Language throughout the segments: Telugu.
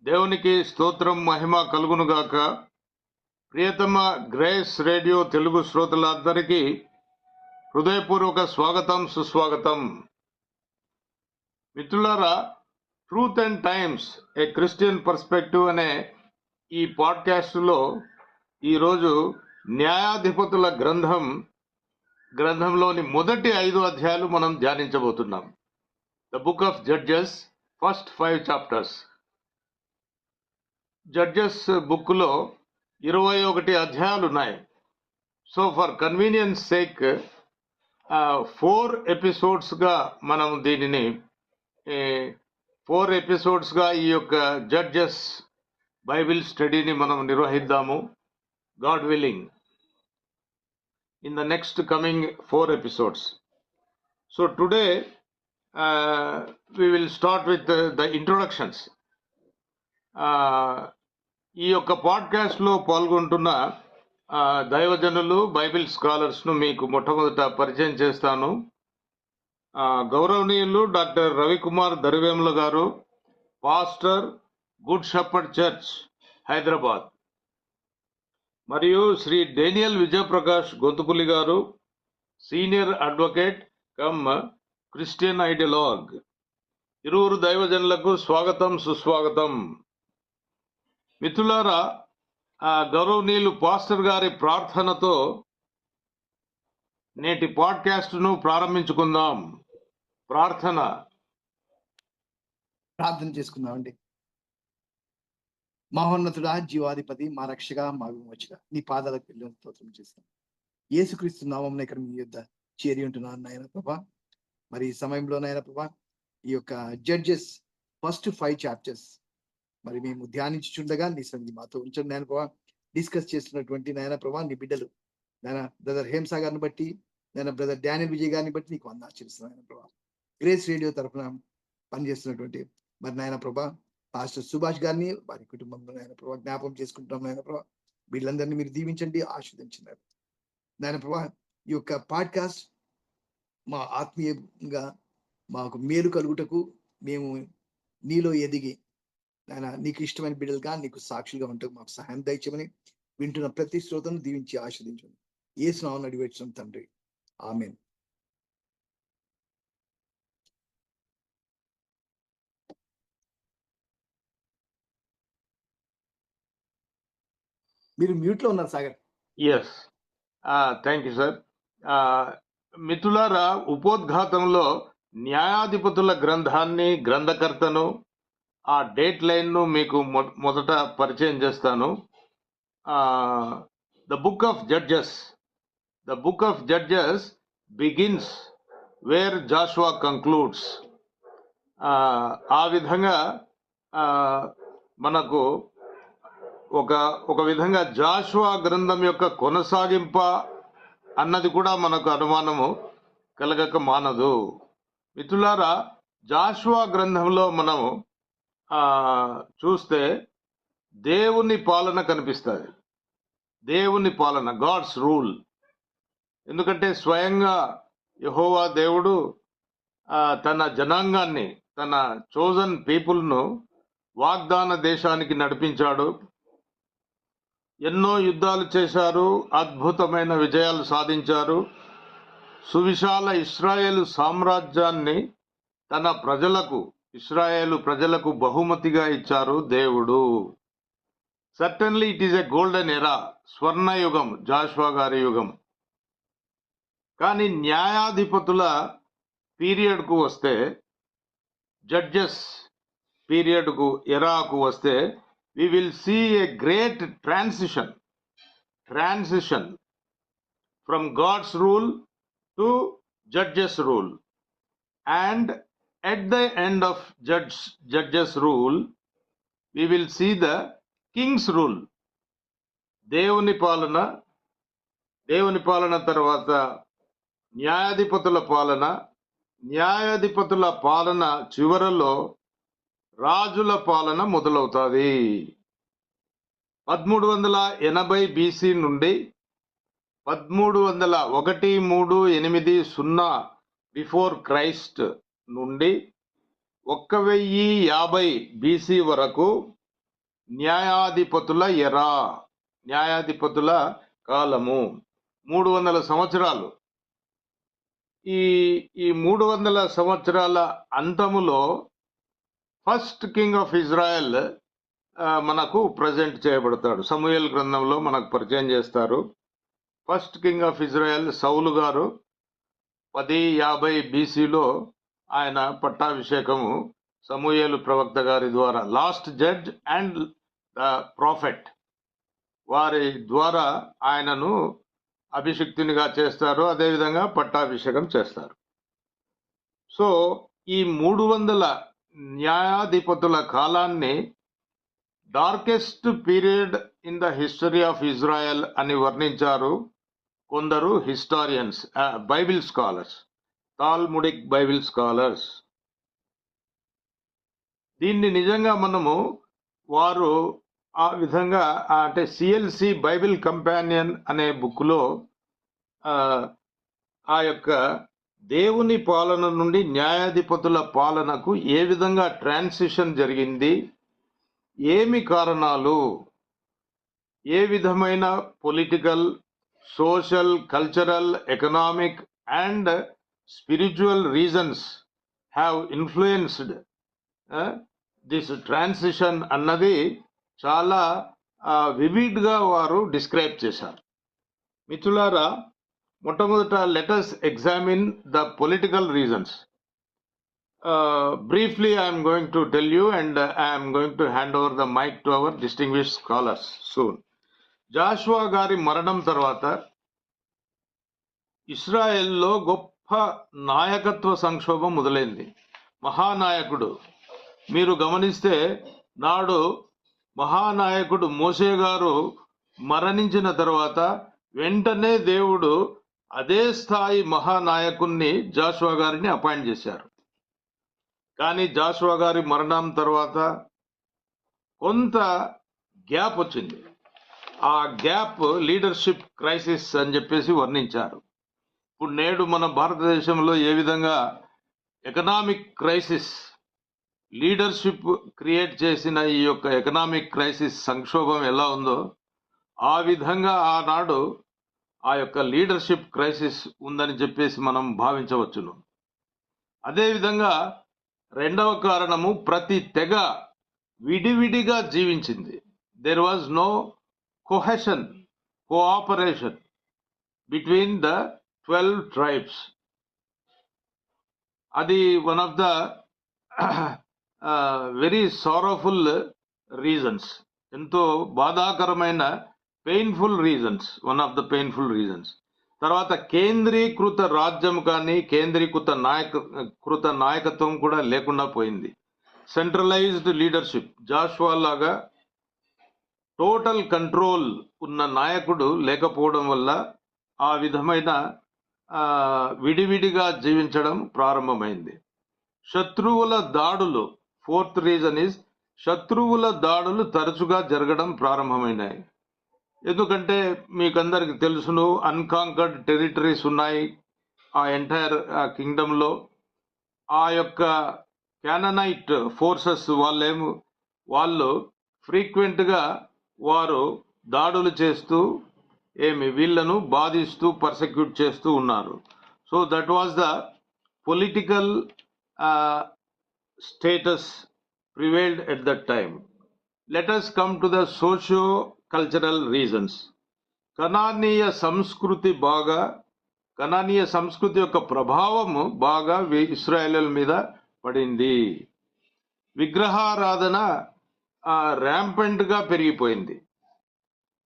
దేవునికి స్తోత్రం మహిమ కలుగునుగాక. ప్రియతమ గ్రేస్ రేడియో తెలుగు శ్రోతలందరికీ హృదయపూర్వక స్వాగతం, సుస్వాగతం. మిత్రులారా, truth and times a Christian perspective అనే ఈ పాడ్కాస్టులో ఈరోజు న్యాయాధిపతుల గ్రంథంలోని మొదటి 5 అధ్యాయాలు మనం ధ్యానించబోతున్నాం. The book of Judges, first 5 chapters. Judges బుక్లో 21 అధ్యాయాలు ఉన్నాయి. సో ఫర్ కన్వీనియన్స్ సేక్ 4 ఎపిసోడ్స్గా మనం దీనిని 4 ఎపిసోడ్స్గా ఈ యొక్క జడ్జెస్ బైబిల్ స్టడీని మనం నిర్వహిద్దాము, God willing, in the next coming 4 episodes. So today we will start with the introductions. ఈ యొక్క పాడ్కాస్ట్లో పాల్గొంటున్న దైవజనులు, బైబిల్ స్కాలర్స్ను మీకు మొట్టమొదట పరిచయం చేస్తాను. గౌరవనీయులు డాక్టర్ రవికుమార్ దరివేముల గారు, pastor, good shepherd church, Hyderabad. మరియు శ్రీ డేనియల్ విజయప్రకాష్ గొంతుపులి గారు, సీనియర్ అడ్వకేట్ కమ్ క్రిస్టియన్ ఐడియాలగ్. ఇరువురు దైవజనులకు స్వాగతం, సుస్వాగతం. మిత్రులారా, గౌరవనీయులు పాస్టర్ గారి ప్రార్థనతో నేటి పాడ్కాస్ట్ను ప్రారంభించుకుందాం. ప్రార్థన చేసుకుందామండి. మహోన్నతుడా, జీవాధిపతి, మా రక్షగా, మా విమోచగా, నీ పాదాలకు వెళ్ళి స్తోత్రం చేస్తాం. యేసుక్రీస్తు నామమున ఇక్కడ మీ యొద్ద చేరి ఉంటున్నాను నాయన ప్రభా. మరి ఈ సమయంలో నాయన ప్రభా, ఈ యొక్క జడ్జెస్ ఫస్ట్ 5 చాప్టర్స్ మరి మేము ధ్యానించుచుండగా నీ సన్నిధి మాతో ఉంచండి నాయన ప్రభా. డిస్కస్ చేస్తున్నటువంటి నాయన ప్రభా నీ బిడ్డలు నాయన బ్రదర్ హేమ్సా గారిని బట్టి, నాయన బ్రదర్ డానియల్ విజయ్ గారిని బట్టి నీకు వందనాలు చెల్లిస్తున్నాను నాయన ప్రభా. గ్రేస్ రేడియో తరఫున పనిచేస్తున్నటువంటి మరి నాయన ప్రభా పాస్టర్ సుభాష్ గారిని, వారి కుటుంబంలో నాయన ప్రభా జ్ఞాపకం చేసుకుంటున్నాం నాయన ప్రభా. వీళ్ళందరినీ మీరు దీవించండి, ఆశీర్వదించండి నాయన ప్రభా. ఈ యొక్క పాడ్కాస్ట్ మా ఆత్మీయంగా మాకు మేలు కలుగుటకు, మేము నీలో ఎదిగి నాయన నీకు ఇష్టమైన బిడ్డలుగా, నీకు సాక్షులుగా ఉంటూ మాకు సహాయం దయచేయమని వింటున్న ప్రతి శ్రోతను దీవించి ఆశీర్వదించండి. యేసు నామమున అడిగివేడుచున్నాం తండ్రి, ఆమేన్. మీరు మ్యూట్ లో ఉన్నారు Sagar. Yes, thank you sir. మిత్రులారా, ఉపోద్ఘాతంలో న్యాయాధిపతుల గ్రంథాన్ని, గ్రంథకర్తను, ఆ డేట్ లైన్ను మీకు మొదట పరిచయం చేస్తాను. The book of Judges begins where Joshua concludes. ఆ విధంగా మనకు ఒక విధంగా జాషువా గ్రంథం యొక్క కొనసాగింప అన్నది కూడా మనకు అనుమానము కలగక మానదు. మిత్రులారా, జాషువా గ్రంథంలో మనం చూస్తే దేవుని పాలన కనిపిస్తుంది. దేవుని పాలన, గాడ్స్ రూల్. ఎందుకంటే స్వయంగా యెహోవా దేవుడు తన జనాంగాన్ని, తన చోజన్ పీపుల్ను వాగ్దాన దేశానికి నడిపించాడు. ఎన్నో యుద్ధాలు చేశారు, అద్భుతమైన విజయాలు సాధించారు. సువిశాల ఇశ్రాయేలు సామ్రాజ్యాన్ని తన ఇశ్రాయేలు ప్రజలకు బహుమతిగా ఇచ్చారు దేవుడు. Certainly it is a golden era, స్వర్ణయుగం, జాషువా గారి యుగం. కానీ న్యాయాధిపతుల పీరియడ్కు వస్తే, జడ్జెస్ పీరియడ్కు, ఎరాకు వస్తే, we will see a great transition from God's rule to judges rule, and at the end of judges rule we will see the king's rule. దేవుని పాలన తర్వాత న్యాయాధిపతుల పాలన చివరలో రాజుల పాలన మొదలవుతుంది. 1380 BC నుండి 1318 బిఫోర్ క్రైస్ట్ నుండి 1050 BC వరకు న్యాయాధిపతుల ఎరా, న్యాయాధిపతుల కాలము 300 సంవత్సరాలు. ఈ ఈ 300 సంవత్సరాల అంతములో ఫస్ట్ కింగ్ ఆఫ్ ఇజ్రాయెల్ మనకు ప్రజెంట్ చేయబడతాడు. సమూయేలు గ్రంథంలో మనకు పరిచయం చేస్తారు. ఫస్ట్ కింగ్ ఆఫ్ ఇజ్రాయెల్ సౌలు గారు 1050 BCలో ఆయన పట్టాభిషేకము సమూయేలు ప్రవక్త గారి ద్వారా, last judge and the prophet వారి ద్వారా ఆయనను అభిషిక్తునిగా చేస్తారు. అదేవిధంగా పట్టాభిషేకం చేస్తారు. సో ఈ 300 న్యాయాధిపతుల కాలాన్ని darkest period in the history of Israel అని వర్ణించారు కొందరు historians, Bible scholars, Talmudic Bible scholars. దీన్ని నిజంగా మనము వారు ఆ విధంగా అంటే సిఎల్సి బైబిల్ కంపానియన్ అనే బుక్లో ఆ యొక్క దేవుని పాలన నుండి న్యాయాధిపతుల పాలనకు ఏ విధంగా ట్రాన్సిషన్ జరిగింది, ఏమి కారణాలు, ఏ విధమైన political, social, cultural, economic and spiritual reasons have influenced this transition అన్నది చాలా వివిడ్గా వారు డిస్క్రైబ్ చేశారు. మిత్రులారా, మొట్టమొదట let's examine the political reasons. Briefly, I am going to tell you, and I am going to hand over the mic to our distinguished scholars soon. Joshua గారి మరణం తర్వాత ఇస్రాయెల్లో గొప్ప నాయకత్వ సంక్షోభం మొదలైంది. మహానాయకుడు, మీరు గమనిస్తే నాడు మహానాయకుడు మోషే గారు మరణించిన తర్వాత వెంటనే దేవుడు అదే స్థాయి మహానాయకుణ్ణి జాషువా గారిని అపాయింట్ చేశారు. కానీ జాషువా గారి మరణం తర్వాత కొంత గ్యాప్ వచ్చింది. ఆ గ్యాప్ లీడర్షిప్ క్రైసిస్ అని చెప్పేసి వర్ణించారు. ఇప్పుడు నేడు మన భారతదేశంలో ఏ విధంగా ఎకనామిక్ క్రైసిస్, లీడర్షిప్ క్రియేట్ చేసిన ఈ యొక్క ఎకనామిక్ క్రైసిస్ సంక్షోభం ఎలా ఉందో ఆ విధంగా ఆనాడు ఆ యొక్క లీడర్షిప్ క్రైసిస్ ఉందని చెప్పేసి మనం భావించవచ్చును. అదేవిధంగా రెండవ కారణము, ప్రతి తెగ విడివిడిగా జీవించింది. There was no cohesion, cooperation between the 12 tribes. అది one of the very sorrowful reasons, ఎంతో బాధాకరమైన painful reasons, one of the painful reasons. తర్వాత కేంద్రీకృత రాజ్యం కానీ కేంద్రీకృత నాయకత్వం కూడా లేకుండా పోయింది. సెంట్రలైజ్డ్ లీడర్షిప్, జాషువా లాగా టోటల్ కంట్రోల్ ఉన్న నాయకుడు లేకపోవడం వల్ల ఆ విధమైన విడివిడిగా జీవించడం ప్రారంభమైంది. శత్రువుల దాడులు, ఫోర్త్ రీజన్ ఇస్ శత్రువుల దాడులు తరచుగా జరగడం ప్రారంభమైనాయి. ఎందుకంటే మీకందరికి తెలుసును, అన్కాంకర్డ్ టెరిటరీస్ ఉన్నాయి ఆ ఎంటైర్ కింగ్డమ్లో. ఆ యొక్క క్యాననైట్ ఫోర్సెస్ వాళ్ళు ఫ్రీక్వెంట్గా వారు దాడులు చేస్తూ వీళ్ళను బాధిస్తూ పర్సెక్యూట్ చేస్తూ ఉన్నారు. So that was the political status prevailed at that time. Let us come to the socio-cultural reasons. కనానీయ సంస్కృతి యొక్క ప్రభావము బాగా ఇశ్రాయేలీయుల మీద పడింది. విగ్రహారాధన ర్యాంపెంట్గా పెరిగిపోయింది.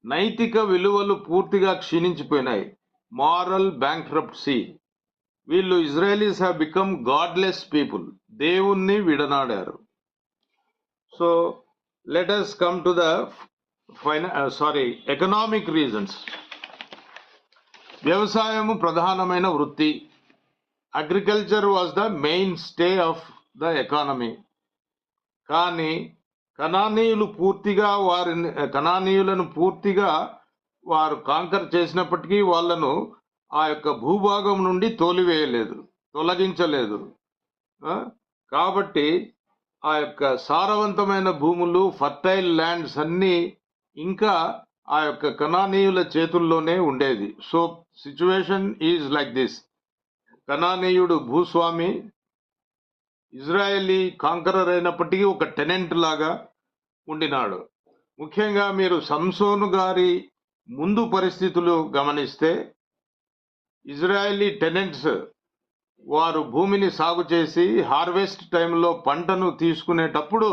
నైతిక విలువలు పూర్తిగా క్షీణించిపోయినాయి. Moral bankruptcy. వీళ్ళు Israelis have become godless people, దేవుణ్ణి విడనాడారు. So let us come to the economic reasons. వ్యవసాయము ప్రధానమైన వృత్తి. Agriculture was the main stay of the economy. కానీ కనానీయులను పూర్తిగా వారు కాంకర్ చేసినప్పటికీ వాళ్ళను ఆ యొక్క భూభాగం నుండి తొలగించలేదు. కాబట్టి ఆ యొక్క సారవంతమైన భూములు, ఫర్టైల్ ల్యాండ్స్ అన్నీ ఇంకా ఆ యొక్క కనానీయుల చేతుల్లోనే ఉండేది. So situation is like this. కనానీయుడు భూస్వామి, ఇజ్రాయేలీ కాంకరర్ అయినప్పటికీ ఒక టెనెంట్ లాగా ఉండినాడు. ముఖ్యంగా మీరు సంసోను గారి ముందు పరిస్థితులు గమనిస్తే, ఇజ్రాయేలీ టెనెంట్స్ వారు భూమిని సాగు చేసి హార్వెస్ట్ టైంలో పంటను తీసుకునేటప్పుడు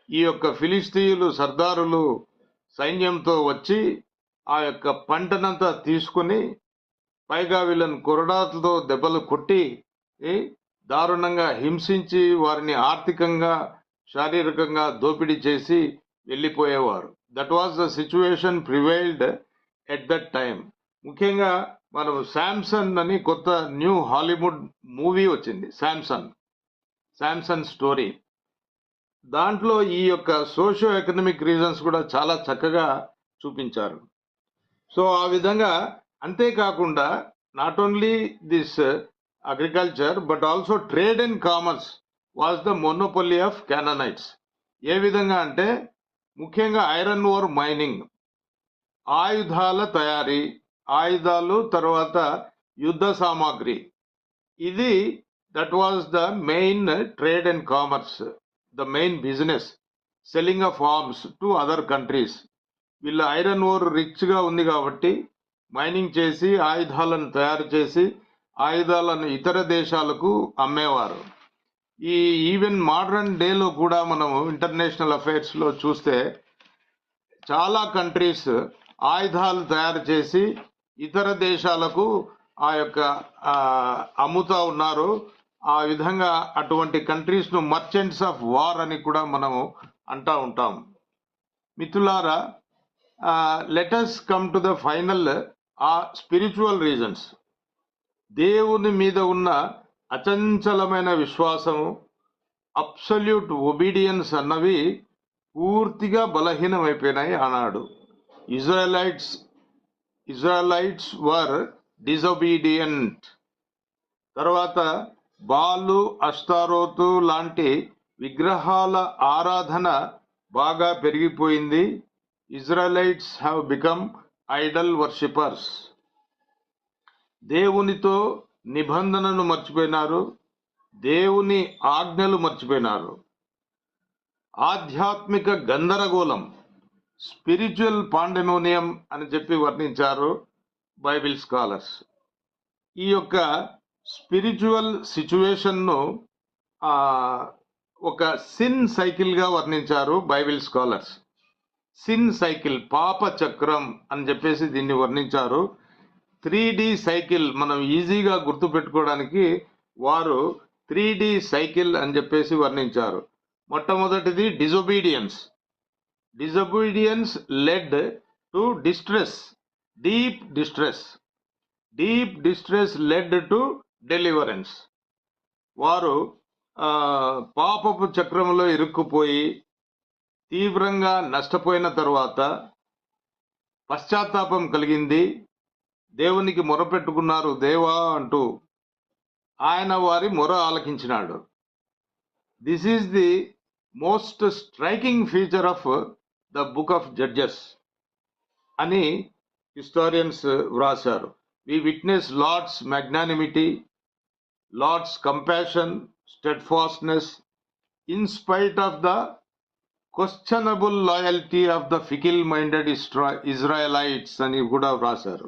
ఈ యొక్క ఫిలిస్తీయులు సర్దారులు సైన్యంతో వచ్చి ఆ యొక్క పంటనంతా తీసుకుని, పైగా వీళ్ళని కొరడాలతో దెబ్బలు కొట్టి దారుణంగా హింసించి వారిని ఆర్థికంగా, శారీరకంగా దోపిడీ చేసి వెళ్ళిపోయేవారు. That was the situation prevailed at that time. ముఖ్యంగా మనం శాంసన్ అని కొత్త న్యూ హాలీవుడ్ మూవీ వచ్చింది, శాంసన్ స్టోరీ. దాంట్లో ఈ యొక్క సోషియో ఎకనామిక్ రీజన్స్ కూడా చాలా చక్కగా చూపించారు. సో ఆ విధంగా, అంతేకాకుండా not only this agriculture but also trade and commerce was the monopoly of Canaanites. ఏ విధంగా అంటే, ముఖ్యంగా ఐరన్ ఓర్ మైనింగ్, ఆయుధాల తయారీ, ఆయుధాలు, తర్వాత యుద్ధ సామాగ్రి, ఇది that was the main trade and commerce, the main business, selling of arms to other countries. వీళ్ళ ఐరన్ ఓర్ రిచ్గా ఉంది కాబట్టి మైనింగ్ చేసి ఆయుధాలను తయారు చేసి ఆయుధాలను ఇతర దేశాలకు అమ్మేవారు. ఈ ఈవెన్ మోడర్న్ డేలో కూడా మనము ఇంటర్నేషనల్ అఫైర్స్లో చూస్తే చాలా కంట్రీస్ ఆయుధాలు తయారు చేసి ఇతర దేశాలకు ఆ యొక్క అమ్ముతా ఉన్నారు. ఆ విధంగా అటువంటి కంట్రీస్ను మర్చెంట్స్ ఆఫ్ వార్ అని కూడా మనము అంటూ ఉంటాం. మిత్రులారా, let us come to the final spiritual reasons. దేవుని మీద ఉన్న అచంచలమైన విశ్వాసము, అబ్సల్యూట్ ఒబీడియన్స్ అన్నవి పూర్తిగా బలహీనమైపోయినాయి ఆనాడు. ఇజ్రాయలైట్స్ వర్ డిజొబీడియంట్. తర్వాత బాలు, అష్తారోతు లాంటి విగ్రహాల ఆరాధన బాగా పెరిగిపోయింది. Israelites have become Idol worshippers. దేవునితో నిబంధనను మర్చిపోయినారు, దేవుని ఆజ్ఞలు మర్చిపోయినారు. ఆధ్యాత్మిక గందరగోళం, స్పిరిచువల్ పాండెమోనియం అని చెప్పి వర్ణించారు బైబిల్ స్కాలర్స్. ఈ యొక్క స్పిరిచువల్ సిచ్యువేషన్ను ఒక సిన్ సైకిల్గా వర్ణించారు బైబిల్ స్కాలర్స్. సిన్ సైకిల్, పాప చక్రం అని చెప్పేసి దీన్ని వర్ణించారు. 3D సైకిల్ మనం ఈజీగా గుర్తుపెట్టుకోవడానికి వారు 3D సైకిల్ అని చెప్పేసి వర్ణించారు. మొట్టమొదటిది disobedience. Disobedience led to distress, deep distress. Deep distress led to deliverance. వారు పాపపు చక్రంలో ఇరుక్కుపోయి తీవ్రంగా నష్టపోయిన తరువాత పశ్చాత్తాపం కలిగింది, దేవునికి మొరపెట్టుకున్నారు, దేవా అంటూ. ఆయన వారి మొర ఆలకించినాడు. This is the most striking feature of the book of Judges అని హిస్టారియన్స్ వ్రాశారు. We witness Lord's magnanimity, Lord's compassion, steadfastness in spite of the questionable loyalty of the fickle-minded Israelites అని కూడా వ్రాశారు.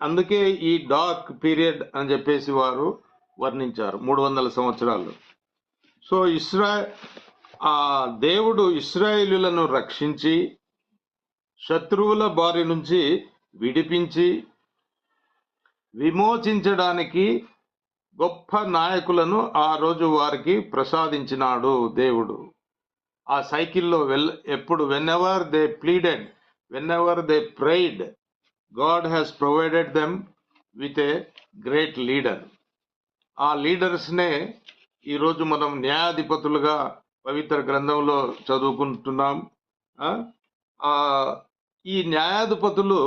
అందుకే ఈ డార్క్ పీరియడ్ అని చెప్పేసి వారు వర్ణించారు 300 సంవత్సరాలు. సో దేవుడు ఇశ్రాయేలులను రక్షించి శత్రువుల బారి నుంచి విడిపించి విమోచించడానికి గొప్ప నాయకులను ఆ రోజు వారికి ప్రసాదించినాడు దేవుడు. ఆ సైకిల్లో ఎప్పుడు వెన్ఎవర్ they pleaded, వెన్ఎవర్ they prayed, God has provided them with a great leader. ఆ లీడర్స్నే ఈరోజు మనం న్యాయాధిపతులుగా పవిత్ర గ్రంథంలో చదువుకుంటున్నాం. ఈ న్యాయాధిపతులు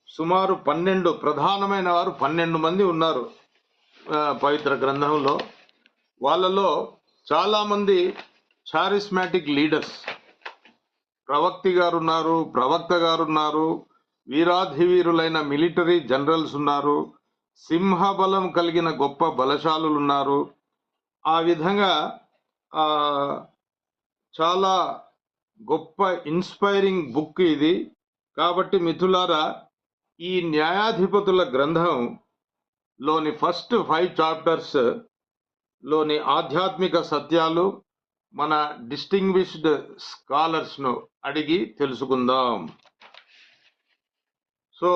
సుమారు 12 ప్రధానమైన వారు 12 మంది ఉన్నారు పవిత్ర గ్రంథంలో. వాళ్ళలో చాలా మంది చారిస్మాటిక్ లీడర్స్, ప్రవక్త గారు ఉన్నారు, వీరాధివీరులైన మిలిటరీ జనరల్స్ ఉన్నారు, సింహబలం కలిగిన గొప్ప బలశాలులు ఉన్నారు. ఆ విధంగా ఆ చాలా గొప్ప ఇన్స్పైరింగ్ బుక్ ఇది. కాబట్టి మిత్రులారా, ఈ న్యాయాధిపతుల గ్రంథం లోని ఫస్ట్ 5 చాప్టర్స్ లోని ఆధ్యాత్మిక సత్యాలు మన డిస్టింగ్విష్డ్ స్కాలర్స్ ను అడిగి తెలుసుకుందాం. So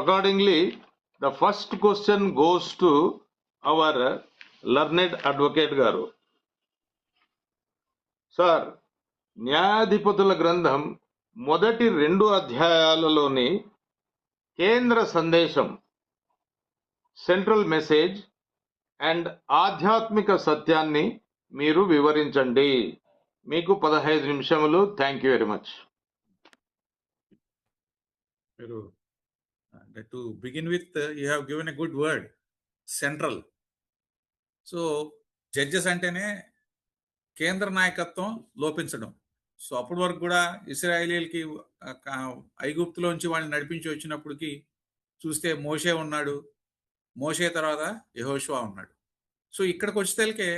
accordingly the first question goes to our learned advocate గారు. సార్, న్యాయాధిపతుల గ్రంథం మొదటి 2 అధ్యాయాలలోని కేంద్ర సందేశం, సెంట్రల్ మెసేజ్ అండ్ ఆధ్యాత్మిక సత్యాన్ని మీరు వివరించండి. మీకు 15 నిమిషములు. Thank you very much. To begin with, you have given a good word, central. So judges అంటేనే కేంద్ర నాయకత్వం లోపించడం. సో అప్పటి వరకు కూడా ఇశ్రాయేలీలకి ఐగుప్తులోంచి వాళ్ళని నడిపించి వచ్చినప్పటికి చూస్తే మోషే ఉన్నాడు, మోషే తర్వాత యెహోషువ ఉన్నాడు. సో ఇక్కడికి వచ్చేసరికి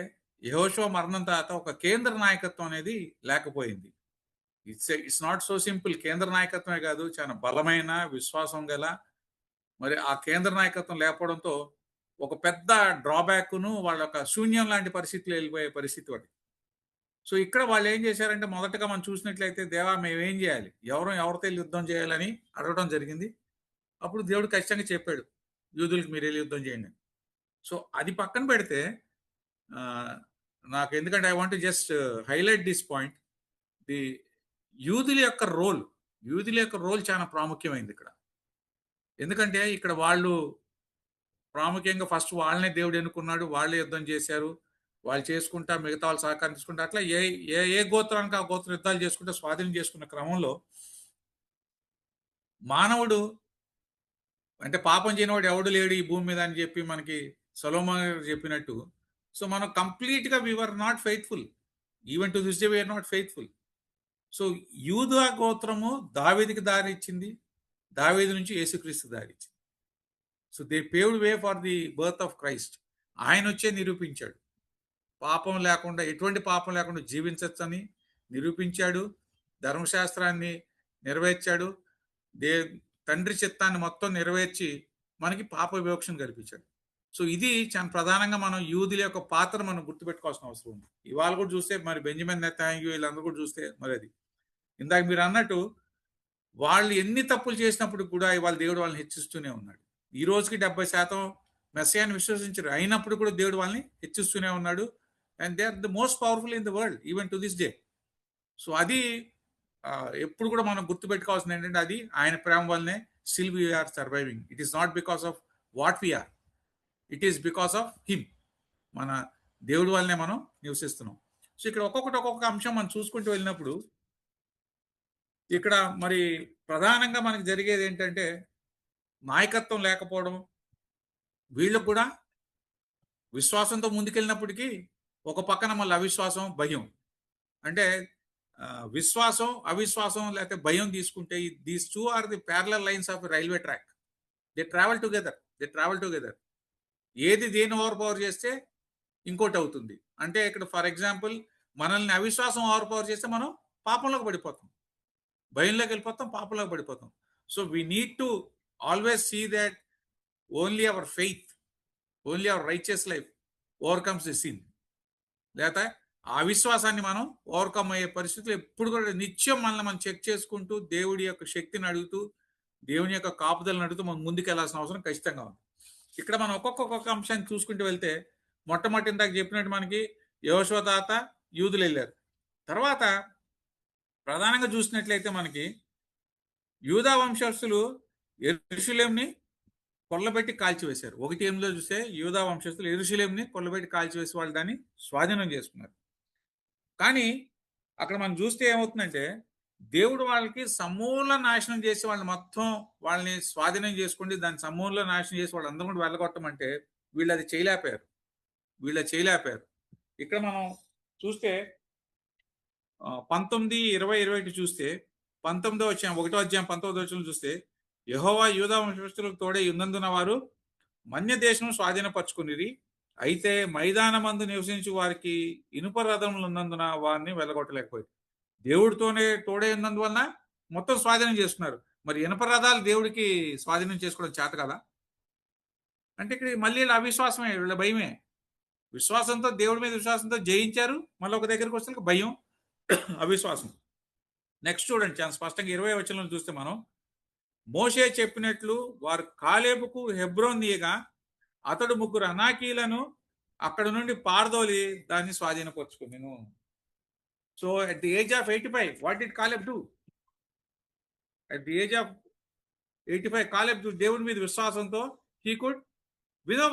యెహోషువ మరణం తర్వాత ఒక కేంద్ర నాయకత్వం అనేది లేకపోయింది. It's not so simple. కేంద్ర నాయకత్వమే కాదు, చాలా బలమైన విశ్వాసం గల మరి ఆ కేంద్ర నాయకత్వం లేకపోవడంతో ఒక పెద్ద డ్రాబ్యాక్ను వాళ్ళ ఒక శూన్యం లాంటి పరిస్థితులు వెళ్ళిపోయే పరిస్థితి వాటి. సో ఇక్కడ వాళ్ళు ఏం చేశారంటే, మొదటగా మనం చూసినట్లయితే, దేవా మేమేం చేయాలి, ఎవరితో యుద్ధం చేయాలని అడగడం జరిగింది. అప్పుడు దేవుడు ఖచ్చితంగా చెప్పాడు, యూదులకు మీరు వెళ్ళి యుద్ధం చేయండి. సో అది పక్కన పెడితే నాకు ఎందుకంటే I want just highlight this point, the యూదుల యొక్క రోల్ చాలా ప్రాముఖ్యమైంది ఇక్కడ. ఎందుకంటే ఇక్కడ వాళ్ళు ప్రాముఖ్యంగా ఫస్ట్ వాళ్ళనే దేవుడు ఎన్నుకున్నాడు, వాళ్ళే యుద్ధం చేశారు, వాళ్ళు చేసుకుంటా మిగతా వాళ్ళు సహకారం తీసుకుంటా అట్లా ఏ గోత్రానికి ఆ గోత్రం యుద్ధాలు చేసుకుంటా స్వాధీనం చేసుకున్న క్రమంలో మానవుడు అంటే పాపం చేయనివాడు ఎవడు లేడు ఈ భూమి మీద అని చెప్పి మనకి సొలొమోను గారు చెప్పినట్టు, సో మనం కంప్లీట్గా we are not faithful, even to this day we are not faithful. So యూదా గోత్రము దావీదుకి దారి ఇచ్చింది, దావీదు నుంచి యేసుక్రీస్తు దారి ఇచ్చింది. So they paved way for the birth of Christ. ఆయన వచ్చే నిరూపించాడు, పాపం లేకుండా, ఎటువంటి పాపం లేకుండా జీవించచ్చని నిరూపించాడు, ధర్మశాస్త్రాన్ని నెరవేర్చాడు, తండ్రి చిత్తాన్ని మొత్తం నెరవేర్చి మనకి పాప వివక్షను కల్పించాడు. సో ఇది చాలా ప్రధానంగా మనం యూదుల యొక్క పాత్ర మనం గుర్తుపెట్టుకోవాల్సిన అవసరం ఉంది. ఇవాళ కూడా చూస్తే మరి బెంజమిన్ నెతన్యాహు వీళ్ళందరూ కూడా చూస్తే మరి అది ఇందాక మీరు అన్నట్టు వాళ్ళు ఎన్ని తప్పులు చేసినప్పుడు కూడా ఇవాళ దేవుడు వాళ్ళని హెచ్చిస్తూనే ఉన్నాడు. ఈ రోజుకి 70% మెస్సియాని విశ్వసించారు, అయినప్పుడు కూడా దేవుడు వాళ్ళని హెచ్చిస్తూనే ఉన్నాడు. And they are the most powerful in the world even to this day. So అది ఎప్పుడు కూడా మనం గుర్తుపెట్టుకోవాల్సింది ఏంటంటే, అది ఆయన ప్రేమ వల్లనే still we are surviving. It is not because of what we are, it is because of him. మన దేవుడి వల్లనే మనం నివసిస్తున్నాం. సో ఇక్కడ ఒక్కొక్క అంశం మనం చూసుకుంటూ వెళ్ళినప్పుడు ఇక్కడ మరి ప్రధానంగా మనకి జరిగేది ఏంటంటే, నాయకత్వం లేకపోవడం, వీళ్ళకు కూడా విశ్వాసంతో ముందుకెళ్ళినప్పటికీ ఒక పక్కన మళ్ళీ అవిశ్వాసం, భయం. అంటే విశ్వాసం, అవిశ్వాసం లేకపోతే భయం తీసుకుంటే, these 2 are the parallel lines of railway track. They travel together. ఏది దేని ఓవర్ పవర్ చేస్తే ఇంకోటి అవుతుంది. అంటే ఇక్కడ ఫర్ ఎగ్జాంపుల్ మనల్ని అవిశ్వాసం ఓవర్ పవర్ చేస్తే మనం పాపంలోకి పడిపోతాం, భయంలోకి వెళ్ళిపోతాం, పాపంలోకి పడిపోతాం. So we need to always see that only our faith, only our righteous life overcomes the sin. లేకపోతే ఆ విశ్వాసాన్ని మనం ఓవర్కమ్ అయ్యే పరిస్థితులు ఎప్పుడు కూడా నిత్యం మనల్ని మనం చెక్ చేసుకుంటూ, దేవుడి యొక్క శక్తిని అడుగుతూ, దేవుని యొక్క కాపుదలను అడుగుతూ మనం ముందుకు వెళ్ళాల్సిన అవసరం ఖచ్చితంగా ఉంది. ఇక్కడ మనం ఒక్కొక్క అంశాన్ని చూసుకుంటూ వెళ్తే, మొట్టమొదటి ఇందాక చెప్పినట్టు మనకి యెహోషువ తాత యూదులు వెళ్ళారు. తర్వాత ప్రధానంగా చూసినట్లయితే మనకి యూదా వంశస్థులు యెరూషలేంని కొల్లబెట్టి కాల్చివేశారు. 1:8 చూస్తే యూదా వంశస్థులు యెరూషలేంని కొల్లబెట్టి కాల్చివేసి వాళ్ళు దాన్ని స్వాధీనం చేసుకున్నారు. కానీ అక్కడ మనం చూస్తే ఏమవుతుందంటే, దేవుడు వాళ్ళకి సమూల నాశనం చేసి వాళ్ళు మొత్తం వాళ్ళని స్వాధీనం చేసుకోండి, దాన్ని సమూల నాశనం చేసి వాళ్ళందరూ కూడా వెళ్ళగొట్టమంటే వీళ్ళు అది చేయలేకపోయారు. ఇక్కడ మనం చూస్తే 19, 20, 21 చూస్తే 19వ అధ్యాయం 1వ అధ్యాయం 19వ వచనం చూస్తే యెహోవా యూదా వంశస్థులకు తోడై ఉన్నందున వారు మన్య దేశం స్వాధీనపరచుకునిరి. అయితే మైదానమందు నివసించు వారికి ఇనుప రథములు ఉన్నందున వారిని వెళ్ళగొట్టలేకపోయారు. దేవుడితోనే తోడై ఉన్నందువలన మొత్తం స్వాధీనం చేసుకున్నారు. మరి ఇనుప రథాలు దేవుడికి స్వాధీనం చేసుకోవడం చేత కదా? అంటే ఇక్కడ మళ్ళీ వీళ్ళ అవిశ్వాసమే, వీళ్ళ భయమే. విశ్వాసంతో దేవుడి మీద విశ్వాసంతో జయించారు. మళ్ళీ ఒక దగ్గరికి వస్తే భయం, అవిశ్వాసం. నెక్స్ట్ చూడండి, చాలా స్పష్టంగా 20వ వచనంలో చూస్తే మనం, మోషే చెప్పినట్లు వారు కాలేబుకు హెబ్రోన్ తీయగా అతడు 3 అనాకీలను అక్కడ నుండి పారదోలి దాన్ని స్వాధీనపరుచుకునేను. So at the age of 85 what did Caleb do? At the age of 85 Caleb దేవుడి మీద విశ్వాసంతో హీ కుడ్ విన్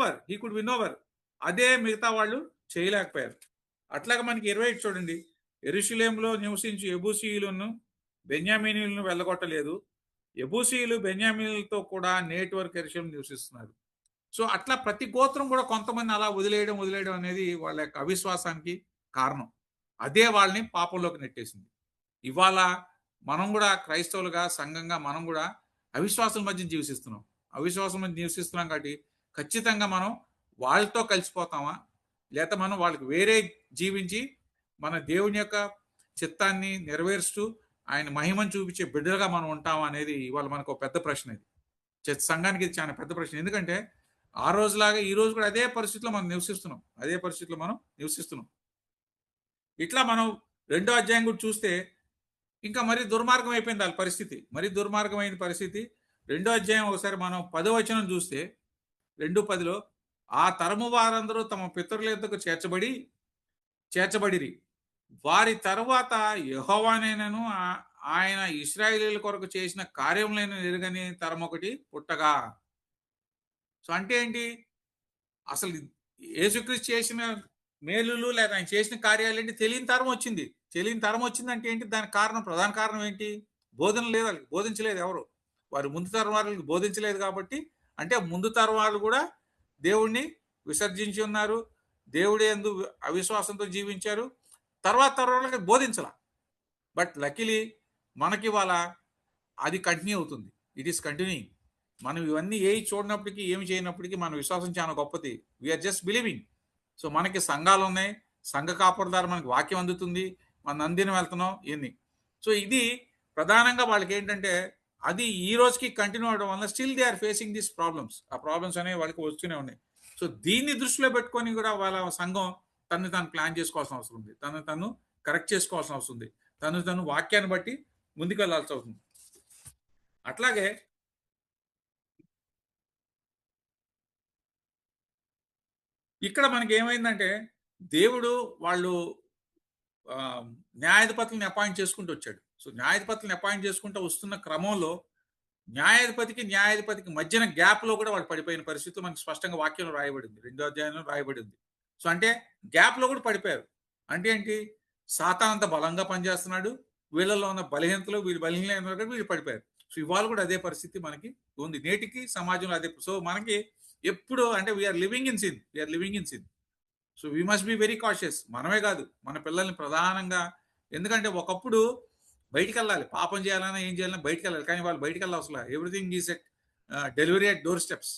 ఓవర్. అదే మిగతా వాళ్ళు చేయలేకపోయారు. అట్లాగా మనకి 21 చూడండి, యెరూషలేములో నివసించు యెబూసీయులను బెన్యామీనీయులను వెళ్ళగొట్టలేదు. యెబూసీయులు బెన్యామీనులతో కూడా నేటి వరకు యెరూషలేములో నివసిస్తున్నారు. సో అట్లా ప్రతి గోత్రం కూడా కొంతమంది అలా వదిలేయడం అనేది వాళ్ళ యొక్క అవిశ్వాసానికి కారణం. అదే వాళ్ళని పాపంలోకి నెట్టేసింది. ఇవాళ మనం కూడా క్రైస్తవులుగా, సంఘంగా మనం కూడా అవిశ్వాసం మధ్య నివసిస్తున్నాం కాబట్టి ఖచ్చితంగా మనం వాళ్ళతో కలిసిపోతామా, లేక మనం వాళ్ళకి వేరే జీవించి మన దేవుని యొక్క చిత్తాన్ని నెరవేరుస్తూ ఆయన మహిమను చూపించే బిడ్డలుగా మనం ఉంటామా అనేది ఇవాళ మనకు ఒక పెద్ద ప్రశ్న. ఇది సంఘానికి ఇది చాలా పెద్ద ప్రశ్న. ఎందుకంటే ఆ రోజులాగా ఈ రోజు కూడా అదే పరిస్థితిలో మనం నివసిస్తున్నాం. ఇట్లా మనం 2వ అధ్యాయం కూడా చూస్తే ఇంకా మరీ దుర్మార్గం అయిపోయింది వాళ్ళ పరిస్థితి. మరీ దుర్మార్గమైన పరిస్థితి. 2వ అధ్యాయం ఒకసారి మనం 10వ వచనం చూస్తే 2:10లో, ఆ తరము వారందరూ తమ పితరుల యొద్దకు చేర్చబడిరి. వారి తరువాత యెహోవానైనను ఆయన ఇశ్రాయేలీయుల కొరకు చేసిన కార్యములను ఎరుగని తరం ఒకటి పుట్టగా. సో అంటే ఏంటి? అసలు యేసుక్రీస్తు చేసిన మేలులు లేదా ఆయన చేసిన కార్యాలు ఏంటి తెలియని తరం వచ్చింది. అంటే ఏంటి? దానికి ప్రధాన కారణం ఏంటి? బోధన లేదు, వాళ్ళకి బోధించలేదు ఎవరు. వారు ముందు తరం వాళ్ళకి బోధించలేదు కాబట్టి, అంటే ముందు తరం వాళ్ళు కూడా దేవుణ్ణి విసర్జించి ఉన్నారు, దేవుడి యందు అవిశ్వాసంతో జీవించారు. తర్వాత తరం వాళ్ళకి బోధించాల. బట్ లక్కీలీ మనకి వాళ్ళ అది కంటిన్యూ అవుతుంది. It is continuing. మనం ఇవన్నీ చూడనప్పటికీ, ఏమి చేయనప్పటికీ మన విశ్వాసం చాలా గొప్పది. We are just believing. సో మనకి సంఘాలు ఉన్నాయి, సంఘ కాపురదారు మనకి వాక్యం అందుతుంది, మన అందిన వెళ్తున్నాం ఇన్ని. సో ఇది ప్రధానంగా వాళ్ళకి ఏంటంటే, అది ఈ రోజుకి కంటిన్యూ అవడం వల్ల still they are facing these problems. ఆ ప్రాబ్లమ్స్ అనేవి వాళ్ళకి వస్తూనే ఉన్నాయి. సో దీన్ని దృష్టిలో పెట్టుకొని కూడా వాళ్ళ సంఘం తను ప్లాన్ చేసుకోవాల్సిన అవసరం ఉంది, తను కరెక్ట్ చేసుకోవాల్సిన అవసరం ఉంది, తను వాక్యాన్ని బట్టి ముందుకు వెళ్ళాల్సి అవుతుంది. అట్లాగే ఇక్కడ మనకి ఏమైందంటే, దేవుడు వాళ్ళు న్యాయాధిపతులను అపాయింట్ చేసుకుంటూ వచ్చాడు. సో న్యాయాధిపతులను అపాయింట్ చేసుకుంటూ వస్తున్న క్రమంలో న్యాయాధిపతికి మధ్యన గ్యాప్ లో కూడా వాళ్ళు పడిపోయిన పరిస్థితి మనకి స్పష్టంగా వాక్యంలో రాయబడింది, 2వ అధ్యాయంలో రాయబడింది. సో అంటే గ్యాప్ లో కూడా పడిపోయారు. అంటే ఏంటి? సాతాను అంత బలంగా పనిచేస్తున్నాడు, వీళ్ళలో ఉన్న బలహీనతలు వీళ్ళు బలహీనత వీళ్ళు పడిపోయారు. సో ఇవాళ కూడా అదే పరిస్థితి మనకి ఉంది, నేటికి సమాజంలో అదే. సో మనకి ఎప్పుడు అంటే we are living in sin. So we must be very cautious. మనమే కాదు, మన పిల్లల్ని ప్రధానంగా. ఎందుకంటే ఒకప్పుడు బయటికి వెళ్ళాలి, పాపం చేయాలన్నా ఏం చేయాలన్నా బయటికి వెళ్ళాలి. కానీ వాళ్ళు బయటికి వెళ్ళాలి అసలు. Everything is at delivery at door steps.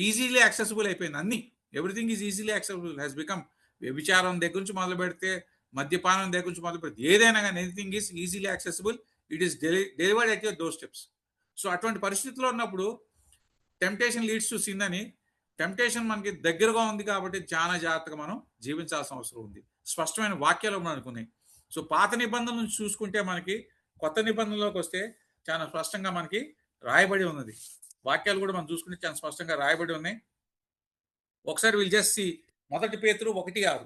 Easily accessible అయిపోయింది అన్ని. Everything is easily accessible has become. వ్యభిచారం దగ్గర నుంచి మొదలు పెడితే, మద్యపానం దగ్గర నుంచి మొదలు పెడితే, ఏదైనా కానీ anything is easily accessible. It is delivered at your door steps. So అటువంటి పరిస్థితిలో ఉన్నప్పుడు టెంప్టేషన్ లీడ్స్ టు సిన్ అని, టెంప్టేషన్ మనకి దగ్గరగా ఉంది కాబట్టి చాలా జాగ్రత్తగా మనం జీవించాల్సిన అవసరం ఉంది. స్పష్టమైన వాక్యాలు మనకు ఉన్నాయి. సో పాత నిబంధనల నుంచి చూసుకుంటే మనకి కొత్త నిబంధనలోకి వస్తే చాలా స్పష్టంగా మనకి రాయబడి ఉన్నది. వాక్యాలు కూడా మనం చూసుకుంటే చాలా స్పష్టంగా రాయబడి ఉన్నాయి. ఒకసారి విల్ జస్ట్ సీ 1 పేతురు 1:6.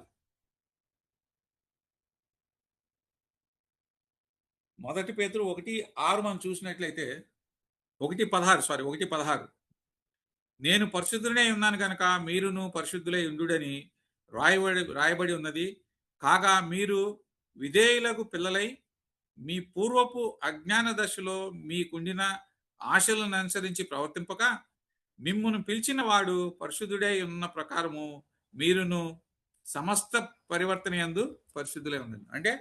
1 పేతురు 1:6 మనం చూసినట్లయితే 1:16 నేను పరిశుద్ధుడై ఉన్నాను కనుక మీరును పరిశుద్ధులై ఉండుడని రాయబడి ఉన్నది. కాగా మీరు విధేయులకు పిల్లలై మీ పూర్వపు అజ్ఞాన దశలో మీకుండిన ఆశలను అనుసరించి ప్రవర్తింపక, మిమ్మును పిలిచిన వాడు పరిశుద్ధుడై ఉన్న ప్రకారము మీరును సమస్త పరివర్తన యందు పరిశుద్ధులై ఉండండి. అంటే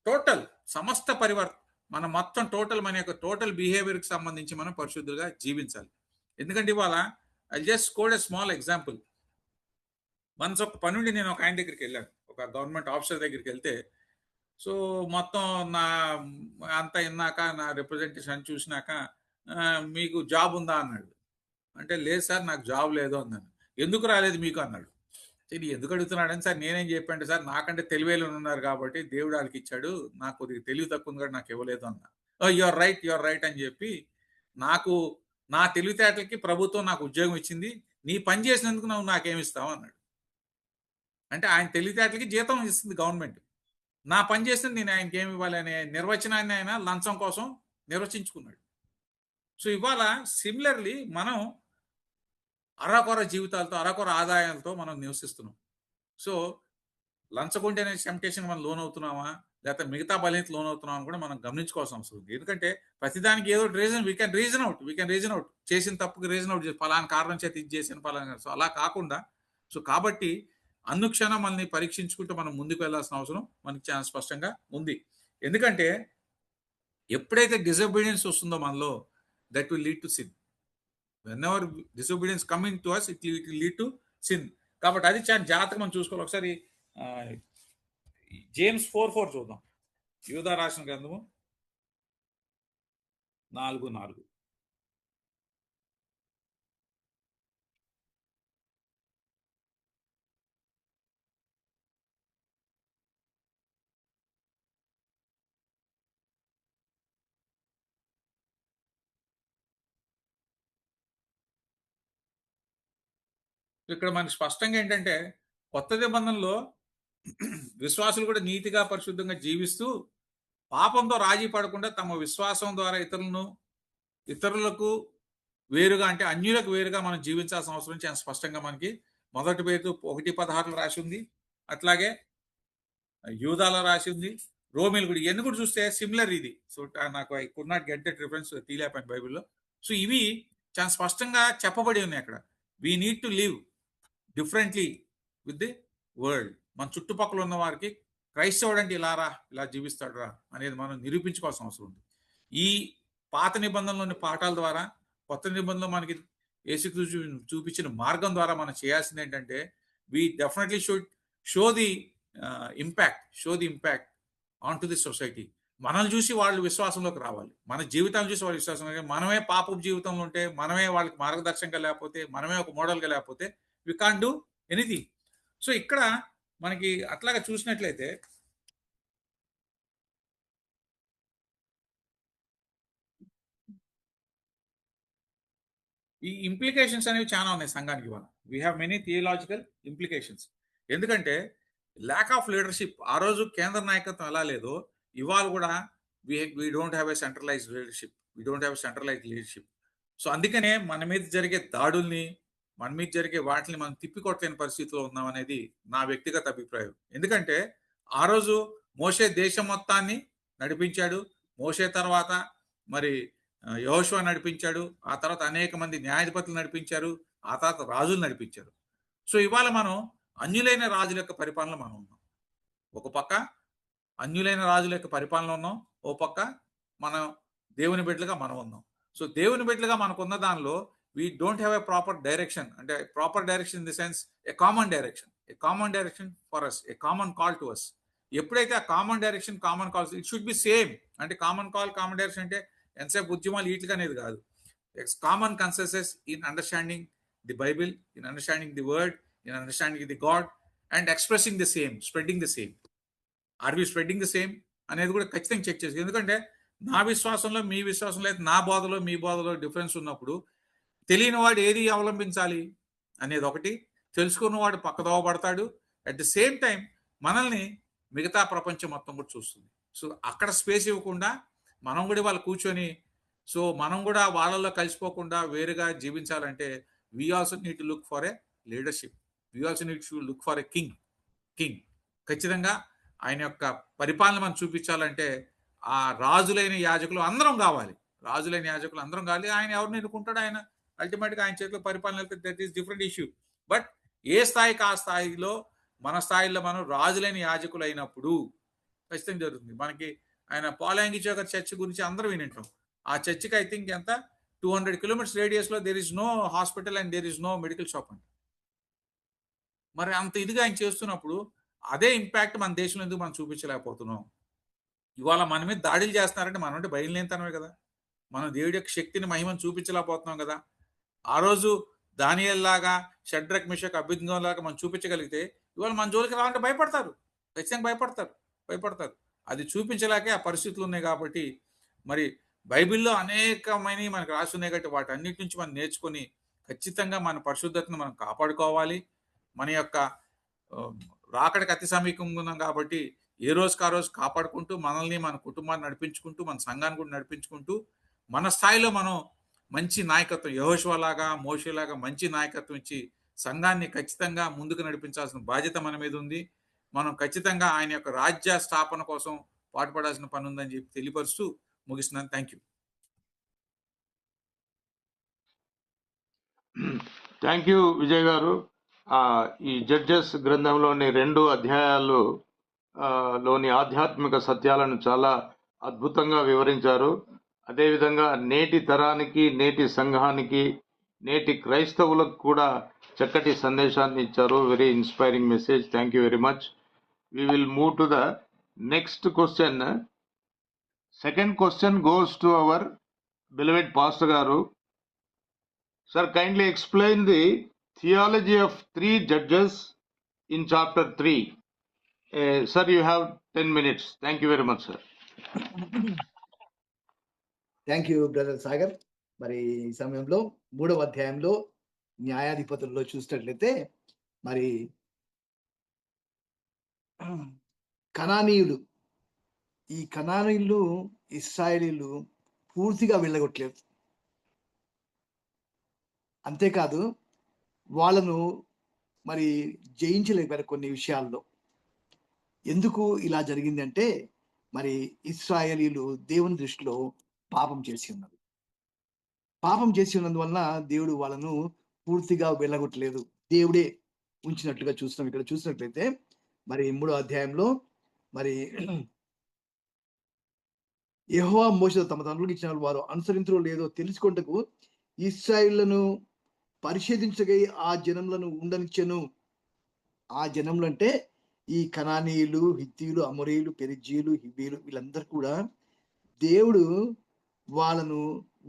టోటల్ సమస్త పరివర్తన, మనం మొత్తం టోటల్ మన యొక్క టోటల్ బిహేవియర్కి సంబంధించి మనం పరిశుద్ధులుగా జీవించాలి. ఎందుకంటే ఇవాళ I just code a small example. Once ఒక పనుండి నేను ఒక ఆయన దగ్గరికి వెళ్ళాను, ఒక గవర్నమెంట్ ఆఫీసర్ దగ్గరికి వెళ్తే, సో మొత్తం నా అంతా విన్నాక నా రిప్రజెంటేషన్ చూసినాక మీకు జాబ్ ఉందా అన్నాడు. అంటే లేదు సార్ నాకు జాబ్ లేదు అన్నాను. ఎందుకు రాలేదు మీకు అన్నాడు. ఇది ఎందుకు అడుగుతున్నాడని, సార్ నేనేం చెప్పండి సార్, నాకంటే తెలివేలు ఉన్నారు కాబట్టి దేవుడు వాళ్ళకి ఇచ్చాడు, నాకు కొద్దిగా తెలివి తక్కువ ఉంది కూడా నాకు ఇవ్వలేదు అన్నా. యువర్ రైట్ అని చెప్పి, నాకు నా తెలివితేటలకి ప్రభుత్వం నాకు ఉద్యోగం ఇచ్చింది, నీ పని చేసినందుకు నువ్వు నాకేమి ఇస్తావు అన్నాడు. అంటే ఆయన తెలివితేటలకి జీతం ఇస్తుంది గవర్నమెంట్, నా పని చేసింది నేను ఆయనకి ఏమి ఇవ్వాలి అనే నిర్వచనాన్ని ఆయన లంచం కోసం నిర్వచించుకున్నాడు. సో ఇవాళ సిమిలర్లీ మనం అరాకొర జీవితాలతో, అరాకొర ఆదాయాలతో మనం నివసిస్తున్నాం. సో లంచగొండి అనే టెంప్టేషన్ మనం లోన్ అవుతున్నామా, లేకపోతే మిగతా బలహీనత లోన్ అవుతున్నామని కూడా మనం గమనించుకోవాల్సిన అవసరం ఉంది. ఎందుకంటే ప్రతిదానికి ఏదో reason, we can reason out, చేసిన తప్పుకి రీజన్ అవుట్ చేసి ఫలానా కారణం చేతి ఇది చేసిన ఫలానా. సో అలా కాకుండా, సో కాబట్టి అనుక్షణం మనల్ని పరీక్షించుకుంటూ మనం ముందుకు వెళ్ళాల్సిన అవసరం మనకి చాలా స్పష్టంగా ఉంది. ఎందుకంటే ఎప్పుడైతే డిసొబీడియన్స్ వస్తుందో మనలో, that will lead to sin. whenever disobedience coming to us, it will lead to sin. కాబట్టి అది చాలా జాగ్రత్తగా మనం చూసుకోవాలి. ఒకసారి జేమ్స్ 4:4 చూద్దాం. యూదా రాసిన గ్రంథము 4:4. ఇక్కడ మనకి స్పష్టంగా ఏంటంటే, కొత్త నిబంధనలో విశ్వాసులు కూడా నీతిగా పరిశుద్ధంగా జీవిస్తూ పాపంతో రాజీ పడకుండా తమ విశ్వాసం ద్వారా ఇతరులకు వేరుగా, అంటే అన్యులకు వేరుగా మనం జీవించాల్సిన అవసరం చాలా స్పష్టంగా మనకి మొదటి పేరు 1:16 రాసి ఉంది. అట్లాగే యూదాలో రాసి ఉంది, రోమిలు కూడా. ఇవన్నీ కూడా చూస్తే సిమిలర్ ఇది. సో నాకు I could not get that reference తీలేపాను బైబిల్లో. సో ఇవి చాలా స్పష్టంగా చెప్పబడి ఉన్నాయి అక్కడ. We need to live differently with the world. మన చుట్టుపక్కల ఉన్న వారికి క్రైస్తవుడు అంటే ఇలా జీవిస్తాడు రా అనేది మనం నిరూపించుకోవాల్సిన అవసరం ఉంది. ఈ పాత నిబంధనలోని పాఠాల ద్వారా, కొత్త నిబంధనలో మనకి యేసుక్రీస్తు చూపించిన మార్గం ద్వారా మనం చేయాల్సింది ఏంటంటే, we definitely should show the impact on to the society. మనల్ని చూసి వాళ్ళు విశ్వాసంలోకి రావాలి, మన జీవితాన్ని చూసి వాళ్ళు విశ్వాసంలో. మనమే పాపపు జీవితంలో ఉంటే, మనమే వాళ్ళకి మార్గదర్శకంగా లేకపోతే, మనమే ఒక మోడల్గా లేకపోతే, we can't do anything. So ఇక్కడ మనకి అట్లాగా చూసినట్లయితే ఈ ఇంప్లికేషన్స్ అనేవి చాలా ఉన్నాయి సంఘానికి. ఇవాళ we have many theological implications. ఎందుకంటే ల్యాక్ ఆఫ్ లీడర్షిప్, ఆ రోజు కేంద్ర నాయకత్వం ఎలా లేదో ఇవాళ కూడా we don't have a centralised leadership. So అందుకనే మన మీద జరిగే దాడుల్ని, మన మీద జరిగే వాటిని మనం తిప్పికొట్టలేని పరిస్థితిలో ఉన్నాం అనేది నా వ్యక్తిగత అభిప్రాయం. ఎందుకంటే ఆ రోజు మోషే దేశం మొత్తాన్ని నడిపించాడు, మోషే తర్వాత మరి యెహోషువ నడిపించాడు, ఆ తర్వాత అనేక మంది న్యాయాధిపతులు నడిపించారు, ఆ తర్వాత రాజులు నడిపించారు. సో ఇవాళ మనం అన్యులైన రాజుల యొక్క పరిపాలన మనం ఉన్నాం. ఒక పక్క అన్యులైన రాజుల యొక్క పరిపాలన ఉన్నాం, ఓ పక్క మనం దేవుని బిడ్డలుగా మనం ఉన్నాం. సో దేవుని బిడ్డలుగా మనకున్న దానిలో we don't have a proper direction. అంటే proper direction in the sense a common direction for us, a common call to us. ఎప్పుడైతే ఆ common calls, it should be same. అంటే కామన్ డైరెక్షన్ అంటే ఎంతసేపు ఉద్యమాలు వీటిగా అనేది కాదు. Common consensus in understanding the Bible, in understanding the word, in understanding the God and expressing the same, spreading the same. Are we spreading the same అనేది కూడా ఖచ్చితంగా చెక్ చేసి. ఎందుకంటే నా విశ్వాసంలో మీ విశ్వాసంలో, నా బోధలో మీ బోధలో డిఫరెన్స్ ఉన్నప్పుడు తెలియని వాడు ఏది అవలంబించాలి అనేది ఒకటి, తెలుసుకున్నవాడు పక్కదోవ పడతాడు. అట్ ది సేమ్ టైం మనల్ని మిగతా ప్రపంచం మొత్తం కూడా చూస్తుంది. సో అక్కడ స్పేస్ ఇవ్వకుండా మనం కూడా వాళ్ళు కూర్చొని, సో మనం కూడా వాళ్ళల్లో కలిసిపోకుండా వేరుగా జీవించాలంటే we also need to look for a leadership. We also need to look for a king. ఖచ్చితంగా ఆయన యొక్క పరిపాలన మనం చూపించాలంటే ఆ రాజులైన యాజకులు అందరం కావాలి. ఆయన ఎవరిని ఎన్నుకుంటాడు, ఆయన అల్టిమేట్గా ఆయన చేతిలో పరిపాలన వెళ్తే that is different issue. But ఏ స్థాయికి ఆ స్థాయిలో మన స్థాయిలో మనం రాజులైన యాజకులు అయినప్పుడు ఖచ్చితంగా జరుగుతుంది. మనకి ఆయన పాలాంగి చోకర్ చర్చ్ గురించి అందరూ వినింటాం. ఆ చర్చికి ఐ థింక్ ఎంత 200 కిలోమీటర్స్ రేడియస్‌లో there is no hospital and there is no medical shop అంట. మరి అంత ఇదిగా ఆయన చేస్తున్నప్పుడు అదే ఇంపాక్ట్ మన దేశంలో ఎందుకు మనం చూపించలేకపోతున్నాం? ఇవాళ మన మీద దాడులు చేస్తున్నారంటే మనం అంటే భయం లేనితనమే కదా! మనం దేవుడి యొక్క శక్తిని, మహిమను చూపించలేకపోతున్నాం కదా! ఆ రోజు దానియేలులాగా, షడ్రక్, మెషక్, అబేద్నెగోలాగా మనం చూపించగలిగితే ఇవాళ మన జోలికి రావాలంటే భయపడతారు. ఖచ్చితంగా భయపడతారు. అది చూపించలేకే ఆ పరిస్థితులు ఉన్నాయి కాబట్టి మరి బైబిల్‌లో అనేకమైనవి మనకు రాసి ఉన్నాయి కాబట్టి వాటన్నిటి నుంచి మనం నేర్చుకొని ఖచ్చితంగా మన పరిశుద్ధతను మనం కాపాడుకోవాలి. మన యొక్క ఆహ్, రాకడకి అతి సమీపంగా ఉన్నాం కాబట్టి ఏ రోజుకి ఆ రోజు కాపాడుకుంటూ మనల్ని, మన కుటుంబాన్ని నడిపించుకుంటూ, మన సంఘాన్ని కూడా నడిపించుకుంటూ, మన స్థాయిలో మనం మంచి నాయకత్వం యెహోషువలాగా, మోషేలాగా మంచి నాయకత్వం ఇచ్చి సంఘాన్ని ఖచ్చితంగా ముందుకు నడిపించాల్సిన బాధ్యత మన మీద ఉంది. మనం ఖచ్చితంగా ఆయన యొక్క రాజ్య స్థాపన కోసం పాటుపడాల్సిన పని ఉందని చెప్పి తెలియపరుస్తూ ముగిస్తున్నాను. Thank you. Thank you Vijay గారు. ఈ జడ్జెస్ గ్రంథంలోని 2 అధ్యాయాలు లోని ఆధ్యాత్మిక సత్యాలను చాలా అద్భుతంగా వివరించారు. అదేవిధంగా నేటి తరానికి, నేటి సంఘానికి, నేటి క్రైస్తవులకు కూడా చక్కటి సందేశాన్ని ఇచ్చారు. Very inspiring message. Thank you very much. We will move to the next question. Second question goes to our beloved Pastor Garu. Sir, kindly explain the theology of 3 judges in chapter 3. Sir, you have 10 minutes. Thank you very much, sir. Thank you brother Sagar. మరి ఈ సమయంలో 3వ అధ్యాయంలో న్యాయాధిపతుల్లో చూసినట్లయితే మరి కనానీయులు, ఈ కనానీయులు ఇశ్రాయేలీలు పూర్తిగా వెళ్ళగొట్టలేదు. అంతేకాదు వాళ్ళను మరి జయించలేకపోయారు కొన్ని విషయాల్లో. ఎందుకు ఇలా జరిగిందంటే మరి ఇశ్రాయేలీలు దేవుని దృష్టిలో పాపం చేసి ఉన్నారు. పాపం చేసి ఉన్నందువలన దేవుడు వాళ్ళను పూర్తిగా వెళ్ళగొట్టలేదు, దేవుడే ఉంచినట్లుగా చూస్తున్నాం. ఇక్కడ చూసినట్లయితే మరి 3వ అధ్యాయంలో మరి యెహోవా మోషేతో తమ తండ్రులకు ఇచ్చిన వారు అనుసరించరో లేదో తెలుసుకొనుటకు ఇశ్రాయేలును పరిశోధించగై ఆ జనములను ఉండనిచ్చెను. ఆ జనములు అంటే ఈ కనానీయులు, హిత్తీయులు, అమోరీయులు, పెరిజ్జీయులు, హివ్వీయులు వీళ్ళందరూ కూడా దేవుడు వాళ్ళను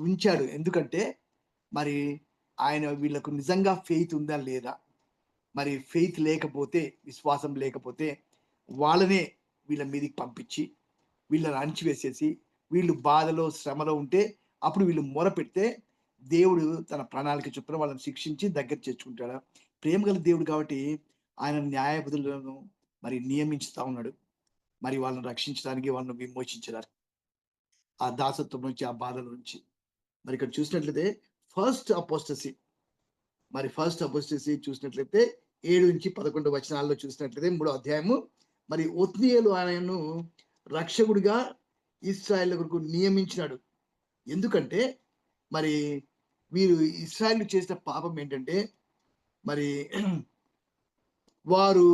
ఉంచాడు. ఎందుకంటే మరి ఆయన వీళ్ళకు నిజంగా ఫెయిత్ ఉందా లేదా, మరి ఫెయిత్ లేకపోతే, విశ్వాసం లేకపోతే వాళ్ళనే వీళ్ళ మీదకి పంపించి వీళ్ళని అణిచివేసేసి వీళ్ళు బాధలో, శ్రమలో ఉంటే అప్పుడు వీళ్ళు మొరపెడితే దేవుడు తన ప్రణాళిక చొప్పున వాళ్ళని శిక్షించి దగ్గర చేర్చుకుంటాడు. ప్రేమ గల దేవుడు కాబట్టి ఆయన న్యాయాధిపతులను మరి నియమించుతా ఉన్నాడు. మరి వాళ్ళని రక్షించడానికి, వాళ్ళని విమోచించడానికి, ఆ దాసత్వం నుంచి, ఆ బాధల నుంచి. మరి ఇక్కడ చూసినట్లయితే ఫస్ట్ అపోస్టసీ చూసినట్లయితే 7-11 వచనాల్లో చూసినట్లయితే 3వ అధ్యాయము మరి ఒత్నియేలు ఆయనను రక్షకుడిగా ఇశ్రాయేల్ కొరకు నియమించినాడు. ఎందుకంటే మరి వీరు ఇశ్రాయేలు చేసిన పాపం ఏంటంటే మరి వారు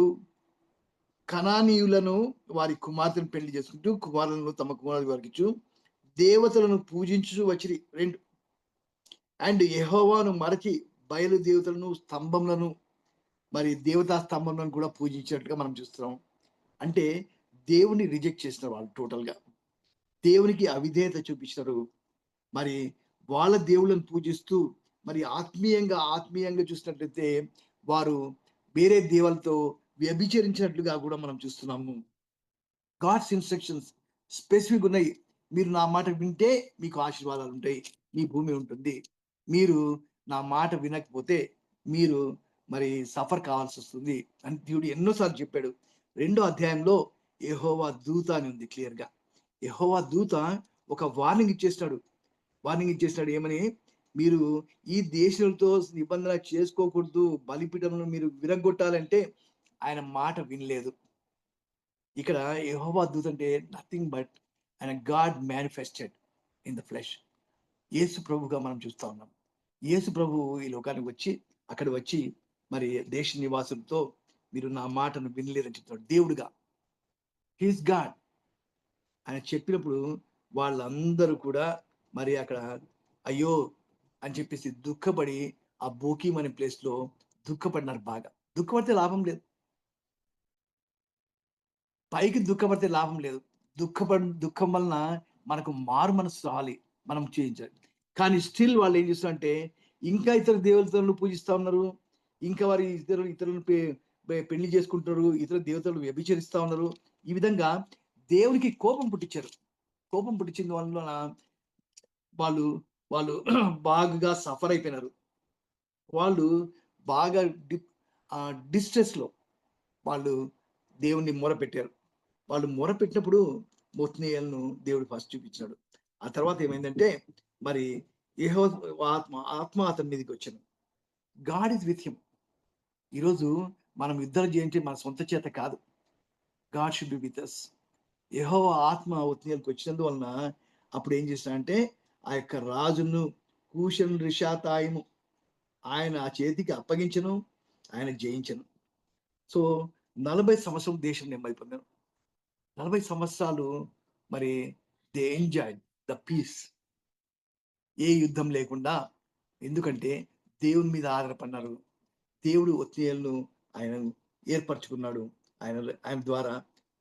కనానీయులను వారి కుమార్తెను పెళ్లి చేసుకుంటూ కుమారులను తమ కుమారుల వారికి ఇచ్చు దేవతలను పూజించు వచ్చిరి. 2 అండ్ యెహోవాను మరచి బయలు దేవతలను, స్తంభములను, మరి దేవతా స్తంభములను కూడా పూజించినట్టుగా మనం చూస్తున్నాం. అంటే దేవుని రిజెక్ట్ చేసిన వాళ్ళు టోటల్గా దేవునికి అవిధేయత చూపించినారు. మరి వాళ్ళ దేవుళ్ళను పూజిస్తూ మరి ఆత్మీయంగా చూసినట్లయితే వారు వేరే దేవులతో వ్యభిచరించినట్లుగా కూడా మనం చూస్తున్నాము. గాడ్స్ ఇన్స్ట్రక్షన్స్ స్పెసిఫిక్ ఉన్నాయి. మీరు నా మాట వింటే మీకు ఆశీర్వాదాలు ఉంటాయి, మీ భూమి ఉంటుంది. మీరు నా మాట వినకపోతే మీరు మరి సఫర్ కావాల్సి వస్తుంది అని దేవుడు ఎన్నోసార్లు చెప్పాడు. 2వ అధ్యాయంలో యెహోవా దూత అని ఉంది క్లియర్గా. యెహోవా దూత ఒక వార్నింగ్ ఇచ్చేస్తాడు. ఏమని? మీరు ఈ దేశంతో నిబంధన చేసుకోకూడదు, బలిపీఠములను మీరు విరగొట్టాలంటే ఆయన మాట వినలేదు. ఇక్కడ యెహోవా దూత అంటే నథింగ్ బట్ ఆయన God manifested in the flesh. యేసు ప్రభుగా మనం చూస్తా ఉన్నాం. యేసు ప్రభు ఈ లోకానికి వచ్చి అక్కడ వచ్చి మరి దేశ నివాసులతో మీరు నా మాటను వినలేదని చెప్తున్నాడు దేవుడుగా. He's God. ఆయన చెప్పినప్పుడు వాళ్ళందరూ కూడా మరి అక్కడ అయ్యో అని చెప్పేసి దుఃఖపడి ఆ బోకీం అనే ప్లేస్ లో దుఃఖపడినారు బాగా. దుఃఖపడితే లాభం లేదు. పైకి దుఃఖపడితే లాభం లేదు. దుఃఖం వలన మనకు మారు మనసు రావాలి, మనం చేయించాలి. కానీ స్టిల్ వాళ్ళు ఏం చేస్తారంటే ఇంకా ఇతర దేవతలను పూజిస్తా ఉన్నారు. ఇంకా వారి ఇతరులను పెళ్లి చేసుకుంటున్నారు. ఇతర దేవతలు వ్యభిచరిస్తా ఉన్నారు. ఈ విధంగా దేవునికి కోపం పుట్టించారు. కోపం పుట్టించిన వలన వాళ్ళు వాళ్ళు బాగా సఫర్ అయిపోయినారు. వాళ్ళు బాగా డిస్ట్రెస్ లో వాళ్ళు దేవుణ్ణి మొరపెట్టారు. వాళ్ళు మొరపెట్టినప్పుడు ఒత్నీయేలును దేవుడు ఫస్ట్ చూపించాడు. ఆ తర్వాత ఏమైందంటే మరి యెహోవా ఆత్మ అతని మీదకి వచ్చాను. God is with him. ఈరోజు మనం యుద్ధాలు చేయంటే మన సొంత చేత కాదు. God should be with us. యెహోవా ఆత్మ ఒత్నీయేలుకి వచ్చినందువలన అప్పుడు ఏం చేశాడంటే ఆ యొక్క రాజును కూషన్ రిషాతాయిము ఆయన ఆ చేతికి అప్పగించను, ఆయన జయించను. సో 40 సంవత్సరం దేశం నెమ్మది పొందాను. 40 సంవత్సరాలు మరి దే ఎంజాయ్ ద పీస్. ఏ యుద్ధం లేకుండా. ఎందుకంటే దేవుని మీద ఆధారపడినారు. దేవుడు ఒత్నీయేలును ఆయన ఏర్పరచుకున్నాడు. ఆయన ఆయన ద్వారా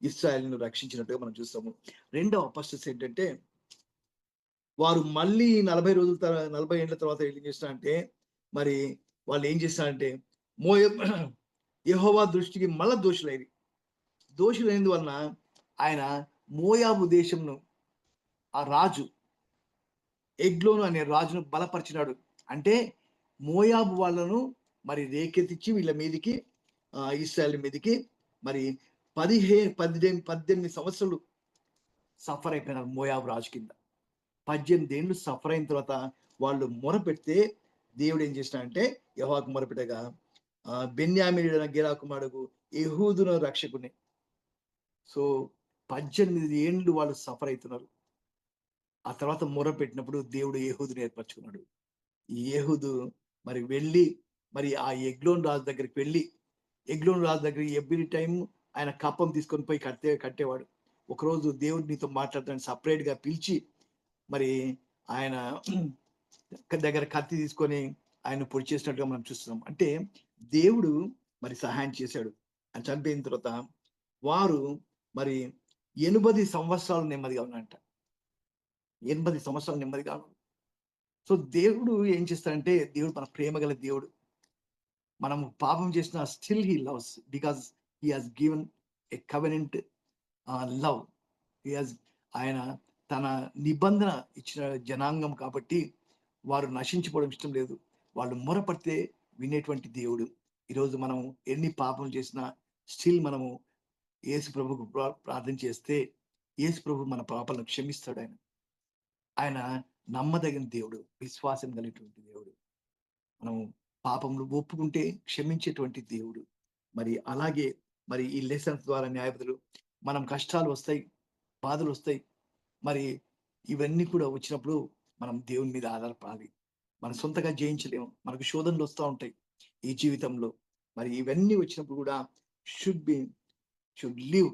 ఇశ్రాయేలును రక్షించినట్టుగా మనం చూస్తాము. రెండవ అపొస్తలుస్ ఏంటంటే వారు మళ్ళీ 40 ఏళ్ల తర్వాత ఏం చేస్తారంటే మరి వాళ్ళు ఏం చేస్తారంటే యెహోవా దృష్టికి మళ్ళా దోషులైనందువలన ఆయన మోయాబు దేశంను ఆ రాజు ఎగ్లోను అనే రాజును బలపరిచినాడు. అంటే మోయాబు వాళ్ళను మరి రేకెత్తించి వీళ్ళ మీదికి ఇశ్రాయేల్ మీదికి మరి 18 సంవత్సరాలు సఫర్ అయిపోయినారు మోయాబు రాజు కింద. 18 ఏళ్ళు సఫర్ అయిన తర్వాత వాళ్ళు మొరపెడితే దేవుడు ఏం చేసినాడంటే యెహోవాకు మొరపెట్టగా బెన్యామీనుడైన గెరా కుమారుడు యెహూదును రక్షకుని. సో 18 ఏళ్ళు వాళ్ళు సఫర్ అవుతున్నారు. ఆ తర్వాత మొరపెట్టినప్పుడు దేవుడు యెహూదుని ఏర్పరచుకున్నాడు. ఈ యెహూదు మరి వెళ్ళి మరి ఆ ఎగ్లోన్ రాజు దగ్గరికి వెళ్ళి ఎగ్లోన్ రాజు దగ్గర ఎవ్రీ టైం ఆయన కప్పం తీసుకొని పోయి కట్టేవాడు. ఒకరోజు దేవుడు నీతో మాట్లాడతాను సపరేట్ గా పిలిచి మరి ఆయన దగ్గర కత్తి తీసుకొని ఆయన పొడి చేసినట్టుగా మనం చూస్తున్నాం. అంటే దేవుడు మరి సహాయం చేశాడు. ఆయన చనిపోయిన తర్వాత వారు మరి 80 సంవత్సరాలు నెమ్మదిగా ఉన్నారంట. 80 సంవత్సరాలు నెమ్మదిగా. సో దేవుడు ఏం చేస్తాడంటే దేవుడు మన ప్రేమ గల దేవుడు. మనం పాపం చేసిన still he loves because he has given a covenant love. ఆయన తన నిబంధన ఇచ్చిన జనాంగం కాబట్టి వారు నశించిపోవడం ఇష్టం లేదు. వాళ్ళు మొరపడితే వినేటువంటి దేవుడు. ఈరోజు మనం ఎన్ని పాపం చేసినా స్టిల్ మనము యేసు ప్రభుకు ప్రార్థన చేస్తే యేసు ప్రభు మన పాపాలను క్షమిస్తాడు. ఆయన నమ్మదగిన దేవుడు, విశ్వాసం కలిగినటువంటి దేవుడు. మనం పాపంలో ఒప్పుకుంటే క్షమించేటువంటి దేవుడు. మరి అలాగే మరి ఈ లెసన్స్ ద్వారా న్యాయపతులు మనం కష్టాలు వస్తాయి, బాధలు వస్తాయి. మరి ఇవన్నీ కూడా వచ్చినప్పుడు మనం దేవుని మీద ఆధారపడాలి. మనం సొంతగా జయించలేము. మనకు శోధనలు వస్తూ ఉంటాయి ఈ జీవితంలో. మరి ఇవన్నీ వచ్చినప్పుడు కూడా should live,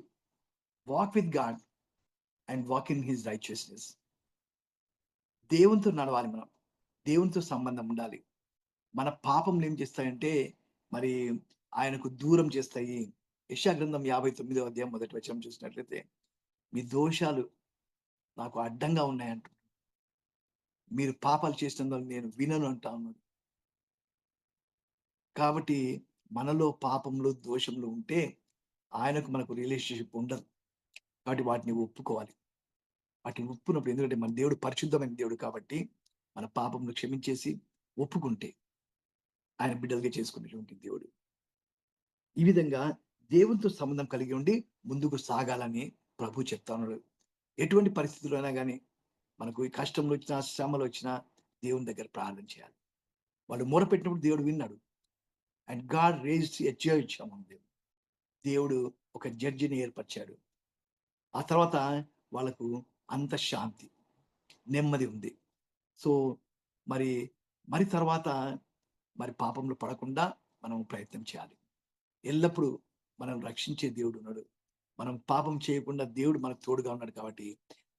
walk with God and walk in his righteousness. దేవునితో నడవాలి. మనం దేవునితో సంబంధం ఉండాలి. మన పాపంలు ఏం చేస్తాయంటే మరి ఆయనకు దూరం చేస్తాయి. యెషయా గ్రంథం 59వ అధ్యాయం 1వ వచనం చూసినట్లయితే మీ దోషాలు నాకు అడ్డంగా ఉన్నాయంట. మీరు పాపాలు చేసినందువల్ల నేను వినను అంటా ఉన్నాడు. కాబట్టి మనలో పాపంలో దోషంలో ఉంటే ఆయనకు మనకు రిలేషన్షిప్ ఉండదు. కాబట్టి వాటిని ఒప్పుకోవాలి. వాటిని ఒప్పుకున్నప్పుడు, ఎందుకంటే మన దేవుడు పరిశుద్ధమైన దేవుడు కాబట్టి మన పాపంను క్షమించేసి ఒప్పుకుంటే ఆయన బిడ్డలుగా చేసుకునేటువంటి దేవుడు. ఈ విధంగా దేవునితో సంబంధం కలిగి ఉండి ముందుకు సాగాలని ప్రభు చెప్తా ఉన్నాడు. ఎటువంటి పరిస్థితుల్లో అయినా కానీ మనకు ఈ కష్టంలో వచ్చినా శ్రమలు వచ్చినా దేవుని దగ్గర ప్రార్థన చేయాలి. వాళ్ళు మొరపెట్టినప్పుడు దేవుడు విన్నాడు. And God raised a judge among them. దేవుడు ఒక జడ్జిని ఏర్పరిచాడు. ఆ తర్వాత వాళ్ళకు అంత శాంతి, నెమ్మది ఉంది. సో మరి తర్వాత మరి పాపంలో పడకుండా మనం ప్రయత్నం చేయాలి. ఎల్లప్పుడూ మనం రక్షించే దేవుడు ఉన్నాడు. మనం పాపం చేయకుండా దేవుడు మనకు తోడుగా ఉన్నాడు కాబట్టి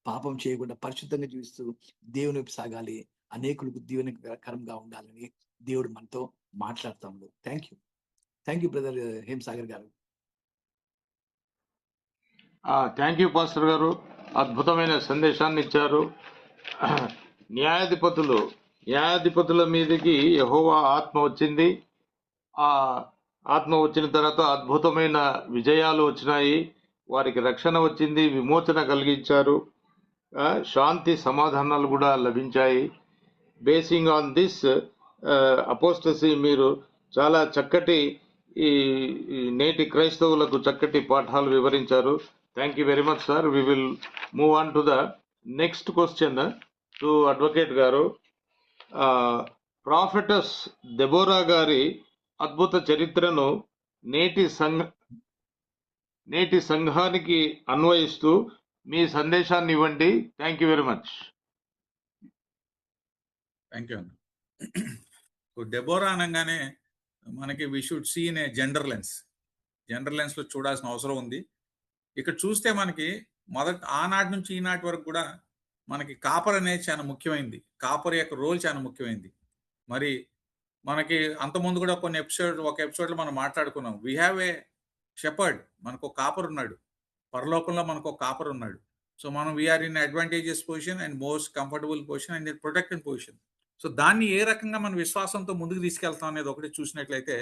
పాపం చేయకుండా పరిశుద్ధంగా జీవిస్తూ దేవుని వైపు సాగాలి. అనేకులకు దీవెనకరంగా ఉండాలని దేవుడు మనతో మాట్లాడుతా ఉన్నాడు. థ్యాంక్ యూ బ్రదర్ హేమసాగర్ గారు. థ్యాంక్ యూ పాస్టర్ గారు, అద్భుతమైన సందేశాన్ని ఇచ్చారు. న్యాయాధిపతుల మీదకి యెహోవా ఆత్మ వచ్చింది. ఆ ఆత్మ వచ్చిన తర్వాత అద్భుతమైన విజయాలు వచ్చినాయి. వారికి రక్షణ వచ్చింది, విమోచన కలిగించారు, శాంతి సమాధానాలు కూడా లభించాయి. బేసింగ్ ఆన్ దిస్ అపోస్టసీ మీరు చాలా చక్కటి ఈ నేటి క్రైస్తవులకు చక్కటి పాఠాలు వివరించారు. Thank you very much sir. We will move on to the next question to advocate గారు. ప్రాఫెటస్ దెబోరా గారి అద్భుత చరిత్రను నేటి సంఘానికి అన్వయిస్తూ మీ సందేశాన్ని ఇవ్వండి. Thank you very much. Thank you అండి. డెబోరా అనగానే మనకి we should see in a gender లెన్స్లో చూడాల్సిన అవసరం ఉంది. ఇక్కడ చూస్తే మనకి ఆనాటి నుంచి ఈనాటి వరకు కూడా మనకి కాపర్ అనేది చాలా ముఖ్యమైనది. కాపర్ యొక్క రోల్ చాలా ముఖ్యమైనది. మరి మనకి అంతకుముందు కూడా ఒక ఎపిసోడ్లో మనం మాట్లాడుకున్నాం. వీ హ్యావ్ ఏ షెపర్డ్, మనకు ఒక కాపర్ ఉన్నాడు. పరలోకంలో మనకు ఒక కాపర్ ఉన్నాడు. సో మనం we are in advantageous position and most comfortable position and protected position. So దాన్ని ఏ రకంగా మనం విశ్వాసంతో ముందుకు తీసుకెళ్తాం అనేది ఒకటి చూసినట్లయితే,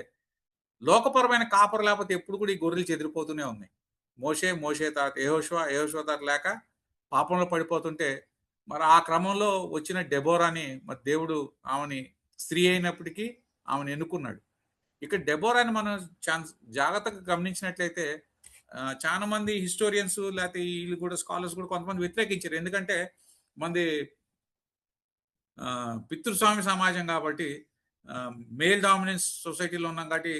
లోకపరమైన కాపర్ లేకపోతే ఎప్పుడు కూడా ఈ గొర్రెలు చెదిరిపోతూనే ఉన్నాయి. మోషే తర్వాత యెహోషువ తర్వాత లేక పాపంలో పడిపోతుంటే, మరి ఆ క్రమంలో వచ్చిన డెబోరాని మరి దేవుడు ఆమెని స్త్రీ అయినప్పటికీ ఆమెను ఎన్నుకున్నాడు. ఇక్కడ డెబోరాని మనం జాగ్రత్తగా గమనించినట్లయితే చాలా మంది హిస్టోరియన్స్ లేకపోతే వీళ్ళు కూడా స్కాలర్స్ కూడా కొంతమంది వ్యతిరేకించారు. ఎందుకంటే మంది పితృస్వామి సమాజం కాబట్టి, మేల్ డామినెన్స్ సొసైటీలో ఉన్నాం కాబట్టి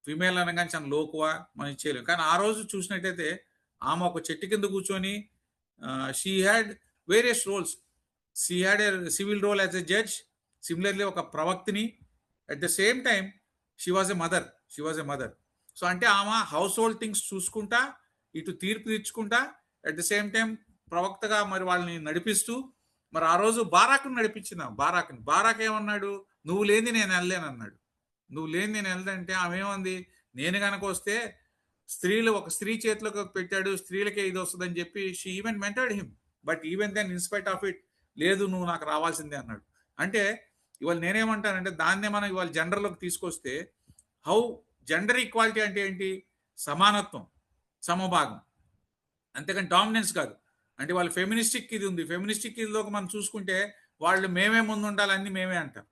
ఫిమేల్ అనగానే చాలా లోకువా మనం ఇచ్చేయలేం. కానీ ఆ రోజు చూసినట్టయితే ఆమె ఒక చెట్టు కింద కూర్చొని she had various roles. She had a civil role as a judge, similarly ఒక ప్రవక్తిని. At the same time she was a mother. So అంటే ఆమె హౌస్ హోల్డ్ థింగ్స్ చూసుకుంటా, ఇటు తీర్పు తెచ్చుకుంటా, అట్ ద సేమ్ టైం ప్రవక్తగా మరి వాళ్ళని నడిపిస్తూ, మరి ఆ రోజు బారాకుని నడిపించిన బారాక్ ఏమన్నాడు, నువ్వు లేని నేను వెళ్ళలేనన్నాడు. నువ్వు లేని నేను వెళ్దంటే ఆమె ఏమంది, నేను కనుక వస్తే ఒక స్త్రీ చేతిలోకి పెట్టాడు, స్త్రీలకే ఇది వస్తుందని చెప్పి she even mentored him. But even then in spite of it, లేదు నువ్వు నాకు రావాల్సిందే అన్నాడు. అంటే ఇవాళ నేనేమంటానంటే దాన్నే మనం ఇవాళ జెండర్లోకి తీసుకొస్తే, జెండర్ ఈక్వాలిటీ అంటే ఏంటి? సమానత్వం, సమభాగం, అంతేకాని డామినెన్స్ కాదు. అంటే వాళ్ళు ఫెమినిస్టిక్ ఇది ఉంది. ఫెమినిస్టిక్ ఇదిలోకి మనం చూసుకుంటే వాళ్ళు మేమే ముందు ఉండాలి, అన్ని మేమే అంటారు.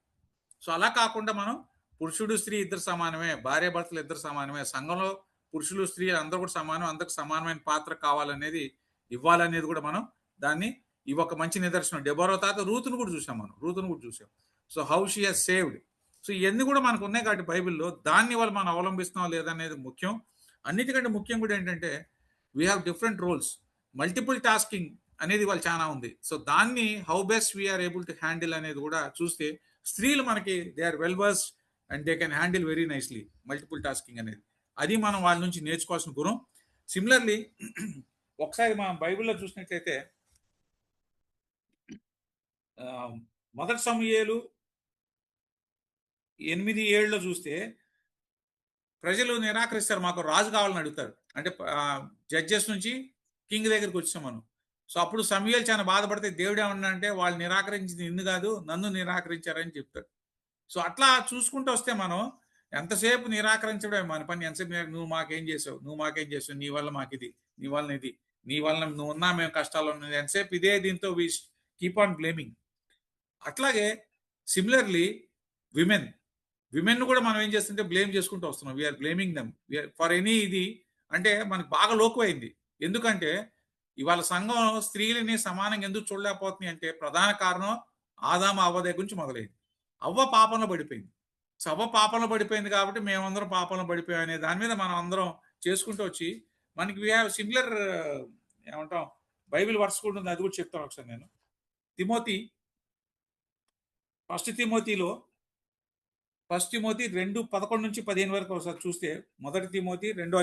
సో అలా కాకుండా మనం పురుషుడు స్త్రీ ఇద్దరు సమానమే, భార్య భర్తలు ఇద్దరు సమానమే, సంఘంలో పురుషులు స్త్రీలు అందరూ కూడా సమానం, అందరికి సమానమైన పాత్ర కావాలనేది ఇవ్వాలనేది కూడా మనం దాన్ని ఇవి ఒక మంచి నిదర్శనం. డెబోరా తర్వాత రూతును కూడా చూసాం. So how she has saved. So ఇవన్నీ కూడా మనకు ఉన్నాయి కాబట్టి బైబిల్లో, దాన్ని వాళ్ళు మనం అవలంబిస్తున్నాం లేదనేది ముఖ్యం. అన్నిటికంటే ముఖ్యం కూడా ఏంటంటే we have different roles, multiple tasking అనేది వాళ్ళు చాలా ఉంది. సో దాన్ని how best we are able to handle అనేది కూడా చూస్తే, స్త్రీలు మనకి they are well versed and they can handle very nicely multiple tasking అనేది. అది మనం వాళ్ళ నుంచి నేర్చుకోవాల్సిన గుణం. సిమిలర్లీ ఒకసారి మనం బైబిల్లో చూసినట్లయితే మొదటి సమూయేలు 8:7 చూస్తే, ప్రజలు నిరాకరిస్తారు, మాకు రాజు కావాలని అడుగుతారు. అంటే జడ్జెస్ నుంచి కింగ్ దగ్గరికి వచ్చాం మనం. సో అప్పుడు సమూయేలు చాలా బాధపడితే దేవుడు ఏమన్నా అంటే, వాళ్ళు నిరాకరించింది నిన్ను కాదు నన్ను నిరాకరించారని చెప్తాడు. సో అట్లా చూసుకుంటూ వస్తే మనం ఎంతసేపు నిరాకరించడం మన పని, ఎంతసేపు నువ్వు మాకేం చేసావు, నీ వల్ల మాకు ఇది, నీ వల్ల ఇది, నీ వల్ల నువ్వు ఉన్నా మేము కష్టాలు ఉన్నది, ఎంతసేపు ఇదే దీంతో వి కీప్ ఆన్ బ్లేమింగ్. అట్లాగే సిమిలర్లీ విమెన్ కూడా మనం ఏం చేస్తుంటే బ్లేమ్ చేసుకుంటూ వస్తున్నాం. We are blaming them for any ఇది. అంటే మనకు బాగా లోకువైంది. ఎందుకంటే ఇవాళ సంఘం స్త్రీలని సమానంగా ఎందుకు చూడలేకపోతుంది అంటే, ప్రధాన కారణం ఆదాము అవ్వ దగ్గర నుంచి మొదలైంది. అవ్వ పాపంలో పడిపోయింది. సో అవ్వ పాపంలో పడిపోయింది కాబట్టి మేమందరం పాపంలో పడిపోయాం అనే దాని మీద మనం అందరం చేసుకుంటూ వచ్చి, మనకి వీ హ్యావ్ సిమిలర్ ఏమంటాం బైబిల్ వర్స్ కూడా ఉంది. అది కూడా చెప్తాను ఒకసారి నేను. ఫస్ట్ తిమోతిలో ఫస్ట్ తిమోతి 2:11-15 వరకు ఒకసారి చూస్తే, మొదటి తిమోతి 2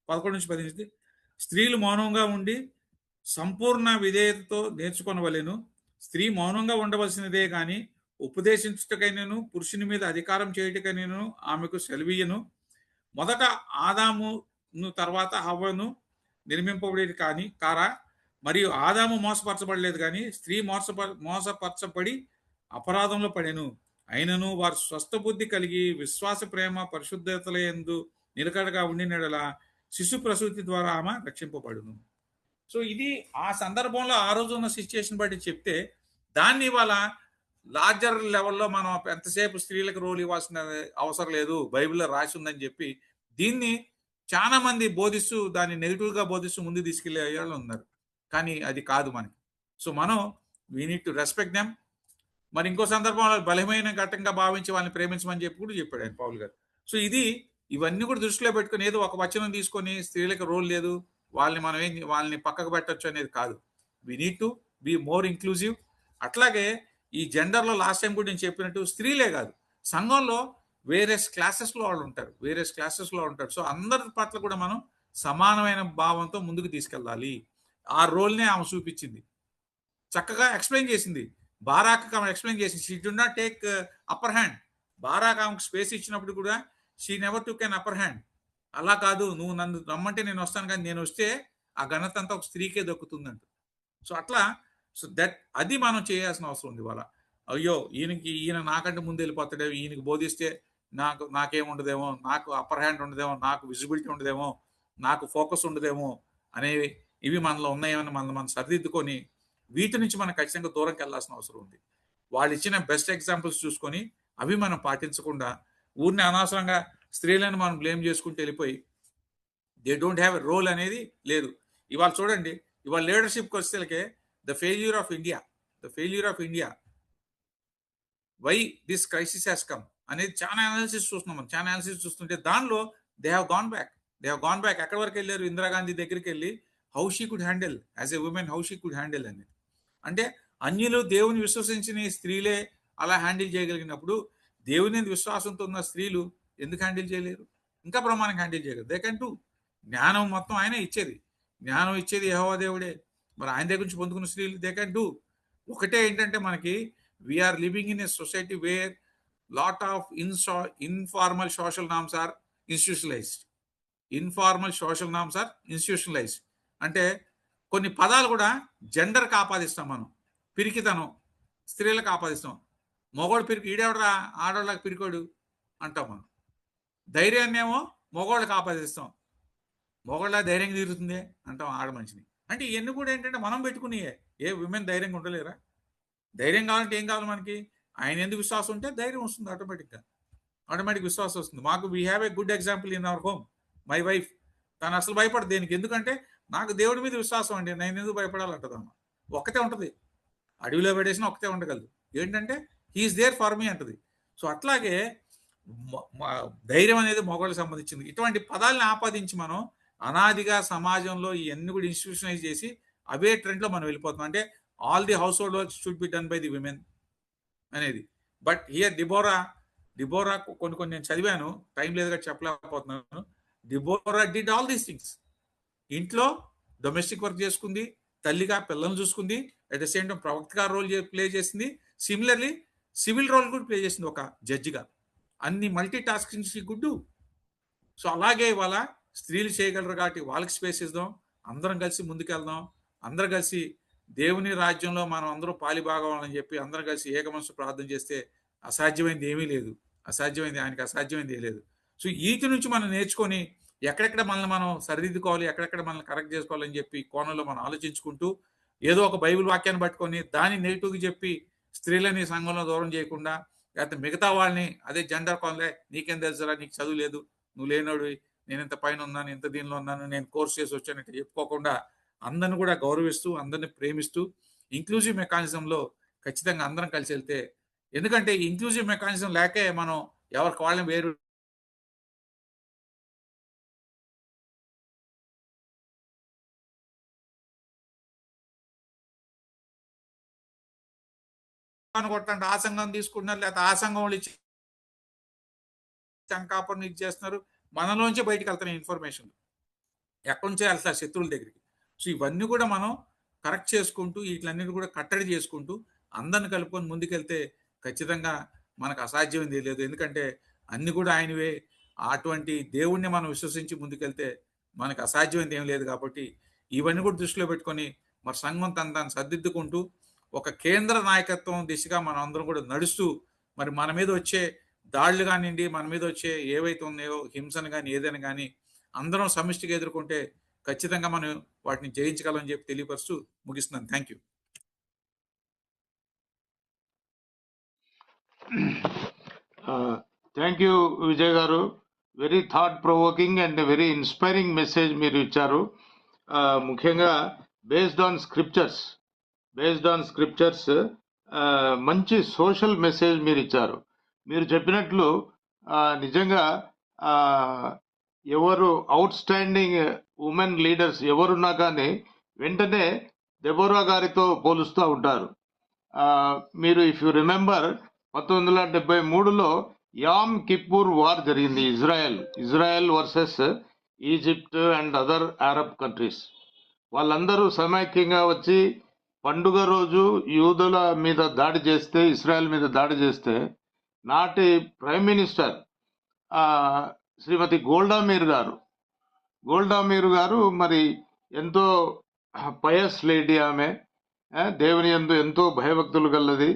11-15 స్త్రీలు మౌనంగా ఉండి సంపూర్ణ విధేయతతో నేర్చుకొనవలెను. స్త్రీ మౌనంగా ఉండవలసినదే గాని ఉపదేశించుటకైనను పురుషుని మీద అధికారం చేయుటకైనను ఆమెకు సెలవీయను. మొదట ఆదామును తర్వాత హవ్వను నిర్మింపబడేది కారా, మరియు ఆదాము మోసపరచబడలేదు కానీ స్త్రీ మోసపరచబడి అపరాధంలో పడెను. అయినను వారు స్వస్థ బుద్ధి కలిగి విశ్వాస ప్రేమ పరిశుద్ధతల యందు నిలకడగా ఉండినడల శిశు ప్రసూతి ద్వారా ఆమె రక్షింపబడును. సో ఇది ఆ సందర్భంలో ఆ రోజు ఉన్న సిచ్యుయేషన్ బట్టి చెప్తే, దాన్ని ఇవాళ లార్జర్ లెవెల్లో మనం ఎంతసేపు స్త్రీలకు రోల్ ఇవ్వాల్సిన అవసరం లేదు, బైబిల్లో రాసి ఉందని చెప్పి దీన్ని చాలా మంది బోధిస్తూ దాన్ని నెగిటివ్ గా బోధిస్తూ ముందు తీసుకెళ్లే వాళ్ళు ఉన్నారు. కానీ అది కాదు మనకి. సో మనం we need to respect them. మరి ఇంకో సందర్భంలో బలమైన ఘట్టంగా భావించి వాళ్ళని ప్రేమించమని చెప్పి కూడా చెప్పాడు ఆయన పౌలు గారు. సో ఇవన్నీ కూడా దృష్టిలో పెట్టుకుని ఏదో ఒక వచనం తీసుకొని స్త్రీలకు రోల్ లేదు, వాళ్ళని పక్కకు పెట్టచ్చు అనేది కాదు. We need to be more inclusive. అట్లాగే ఈ జెండర్లో లాస్ట్ టైం కూడా నేను చెప్పినట్టు స్త్రీలే కాదు, సంఘంలో వేరియస్ క్లాసెస్లో వాళ్ళు ఉంటారు. సో అందరి పట్ల కూడా మనం సమానమైన భావంతో ముందుకు తీసుకెళ్ళాలి. ఆ రోల్నే ఆమె చూపించింది, చక్కగా ఎక్స్ప్లెయిన్ చేసింది. బారాక్ ఆమె ఎక్స్ప్లెయిన్ చేసింది. She do not take upper hand. Barak ఆమెకు స్పేస్ ఇచ్చినప్పుడు కూడా she never took an upper hand. అలా కాదు, నువ్వు నన్ను రమ్మంటే నేను వస్తాను, కానీ నేను వస్తే ఆ ఘనత అంతా ఒక స్త్రీకే దక్కుతుందంట. సో అట్లా అది మనం చేయాల్సిన అవసరం ఉంది. ఇవాళ అయ్యో ఈయన నాకంటే ముందు వెళ్ళిపోతాడేమో, ఈయనకి బోధిస్తే నాకేముండదేమో, నాకు అప్పర్ హ్యాండ్ ఉండదేమో, నాకు విజిబిలిటీ ఉండదేమో, నాకు ఫోకస్ ఉండదేమో అనేవి ఇవి మనలో ఉన్నాయేమని మనం సరిదిద్దుకొని వీటి నుంచి మనం ఖచ్చితంగా దూరంకి వెళ్ళాల్సిన అవసరం ఉంది. వాళ్ళు ఇచ్చిన బెస్ట్ ఎగ్జాంపుల్స్ చూసుకొని అవి మనం పాటించకుండా ఊరిని అనవసరంగా స్త్రీలను మనం బ్లేమ్ చేసుకుంటూ వెళ్ళిపోయి they don't have a role అనేది లేదు. ఇవాళ చూడండి, ఇవాళ లీడర్షిప్కి వస్తే the failure of India why this crisis has come అనేది చాలా అనాలిసిస్ చూస్తుంటే దానిలో దే హ్యావ్ గాన్ బ్యాక్. ఎక్కడి వరకు వెళ్ళారు? ఇందిరాగాంధీ దగ్గరికి వెళ్ళి how she could handle as a women, how she could handle అనేది. అంటే అన్యులు దేవుని విశ్వసించిన స్త్రీలే అలా హ్యాండిల్ చేయగలిగినప్పుడు దేవుని విశ్వాసంతో ఉన్న స్త్రీలు ఎందుకు హ్యాండిల్ చేయలేరు? ఇంకా ప్రమాణంగా హ్యాండిల్ చేయగలరు. They can do. జ్ఞానం మొత్తం ఆయనే ఇచ్చేది, యెహోవా దేవుడే. మరి ఆయన దగ్గర నుంచి పొందుకున్న స్త్రీలు దే కెన్ డూ. ఒకటే ఏంటంటే మనకి we are living in a society where lot of informal social norms are institutionalised. అంటే కొన్ని పదాలు కూడా జెండర్కి ఆపాదిస్తాం మనం. పిరికితనం స్త్రీలకు ఆపాదిస్తాం. మగవాడు పిరికి, ఈడేవడరా ఆడవాళ్ళకి పిరికోడు అంటాం మనం. ధైర్యాన్ని ఏమో మగవాళ్ళకి ఆపాదిస్తాం. మగవాళ్ళ ధైర్యంగా తీరుతుంది అంటాం ఆడ మనిషిని. అంటే ఇవన్నీ కూడా ఏంటంటే మనం పెట్టుకుని ఏ విమెన్ ధైర్యంగా ఉండలేరా? ధైర్యం కావాలంటే ఏం కావాలి మనకి? ఆయన ఎందుకు విశ్వాసం ఉంటే ధైర్యం వస్తుంది, ఆటోమేటిక్ విశ్వాసం వస్తుంది. మాకు we have a good example in our home. My wife, తను అసలు భయపడదు దేనికి. ఎందుకంటే నాకు దేవుడి మీద విశ్వాసం అండి, నేను ఎందుకు భయపడాలంటదమ్మా. ఒక్కతే ఉంటుంది, అడవిలో పడేసిన ఒక్కతే ఉండగలదు. ఏంటంటే హీఈస్ దేర్ ఫర్ మీ అంటది. సో అట్లాగే ధైర్యం అనేది మగవాళ్ళకి సంబంధించింది. ఇటువంటి పదాలను ఆపాదించి మనం అనాదిగా సమాజంలో ఇవన్నీ కూడా ఇన్స్టిట్యూషనైజ్ చేసి అవే ట్రెండ్లో మనం వెళ్ళిపోతాం. అంటే all the house hold work should be done by the women అనేది. బట్ హియర్ డిబోరా కొన్ని నేను చదివాను, టైం లేదుగా చెప్పలేకపోతున్నాను. డిబోరా డిడ్ ఆల్ దీస్ థింగ్స్. ఇంట్లో డొమెస్టిక్ వర్క్ చేసుకుంది, తల్లిగా పిల్లల్ని చూసుకుంది, అట్ ద సేమ్ టైం ప్రవక్తగా రోల్ ప్లే చేసింది, సిమిలర్లీ సివిల్ రోల్ కూడా ప్లే చేసింది ఒక జడ్జిగా. అన్ని multi tasking she could do. So అలాగే ఇవాళ స్త్రీలు చేయగలరు కాబట్టి వాళ్ళకి స్పేస్ ఇద్దాం, అందరం కలిసి ముందుకెళ్దాం. అందరం కలిసి దేవుని రాజ్యంలో మనం అందరూ పాలిభాగవాలని చెప్పి అందరం కలిసి ఏక మనసు ప్రార్థన చేస్తే అసాధ్యమైంది ఏమీ లేదు. ఆయనకి అసాధ్యమైంది ఏ లేదు. సో వీటి నుంచి మనం నేర్చుకొని ఎక్కడెక్కడ మనల్ని మనం సరిదిద్దుకోవాలి, ఎక్కడెక్కడ మనల్ని కరెక్ట్ చేసుకోవాలని చెప్పి కోణంలో మనం ఆలోచించుకుంటూ ఏదో ఒక బైబిల్ వాక్యాన్ని పట్టుకొని దాన్ని నెగిటివ్గా చెప్పి స్త్రీలని సంఘంలో దూరం చేయకుండా, లేకపోతే మిగతా వాళ్ళని అదే జెండర్ కోనలే నీకేం తెలుసురా, నీకు చదువు లేదు, నువ్వు లేనోడు, నేను ఇంత పైన ఉన్నాను, ఇంత దీనిలో ఉన్నాను, నేను కోర్స్ చేసి వచ్చానంటే చెప్పుకోకుండా అందరిని కూడా గౌరవిస్తూ అందరిని ప్రేమిస్తూ ఇంక్లూజివ్ మెకానిజంలో ఖచ్చితంగా అందరం కలిసి వెళ్తే, ఎందుకంటే ఇంక్లూజివ్ మెకానిజం లేకే మనం ఎవరికి వాళ్ళని వేరు కొట్టండి, ఆ సంఘం తీసుకుంటున్నారు, లేకపోతే ఆ సంఘం వాళ్ళు ఇచ్చి చంకాపర్ని ఇది చేస్తున్నారు, మనలోంచే బయటకు వెళ్తున్నాయి ఇన్ఫర్మేషన్, ఎక్కడి నుంచే వెళ్తారు శత్రువుల దగ్గరికి. సో ఇవన్నీ కూడా మనం కరెక్ట్ చేసుకుంటూ వీటిలన్నిటి కూడా కట్టడి చేసుకుంటూ అందరిని కలుపుకొని ముందుకెళ్తే ఖచ్చితంగా మనకు అసాధ్యమైంది లేదు. ఎందుకంటే అన్ని కూడా ఆయనవే. అటువంటి దేవుణ్ణి మనం విశ్వసించి ముందుకెళ్తే మనకు అసాధ్యమైంది ఏం లేదు. కాబట్టి ఇవన్నీ కూడా దృష్టిలో పెట్టుకొని మరి సంఘం దాన్ని సర్దిద్దుకుంటూ ఒక కేంద్ర నాయకత్వం దిశగా మనం అందరం కూడా నడుస్తూ మరి మన మీద వచ్చే దాడులు కానివ్వండి, మన మీద వచ్చే ఏవైతే ఉన్నాయో హింసను కానీ ఏదైనా కానీ అందరం సమిష్టిగా ఎదుర్కొంటే ఖచ్చితంగా మనం వాటిని జయించగలని చెప్పి తెలియపరుస్తూ ముగిస్తున్నాను. Thank you. Thank you Vijay గారు. Very thought provoking and very inspiring message మీరు ఇచ్చారు. ముఖ్యంగా బేస్డ్ ఆన్ స్క్రిప్చర్స్ మంచి సోషల్ మెసేజ్ మీరు ఇచ్చారు. మీరు చెప్పినట్లు నిజంగా ఎవరు అవుట్ స్టాండింగ్ ఉమెన్ లీడర్స్ ఎవరున్నా కానీ వెంటనే దెబోరా గారితో పోలుస్తూ ఉంటారు. మీరు ఇఫ్ యు రిమెంబర్ 1973లో యామ్ కిప్పూర్ వార్ జరిగింది. Israel versus Egypt and other Arab countries. వాళ్ళందరూ సమైక్యంగా వచ్చి పండుగ రోజు యూదుల మీద దాడి చేస్తే, ఇజ్రాయెల్ మీద దాడి చేస్తే నాటి ప్రైమ్ మినిస్టర్ శ్రీమతి గోల్డా మీర్ గారు మరి ఎంతో పయస్ లేడీ. ఆమె దేవుని యందు ఎంతో భయభక్తులు గలది.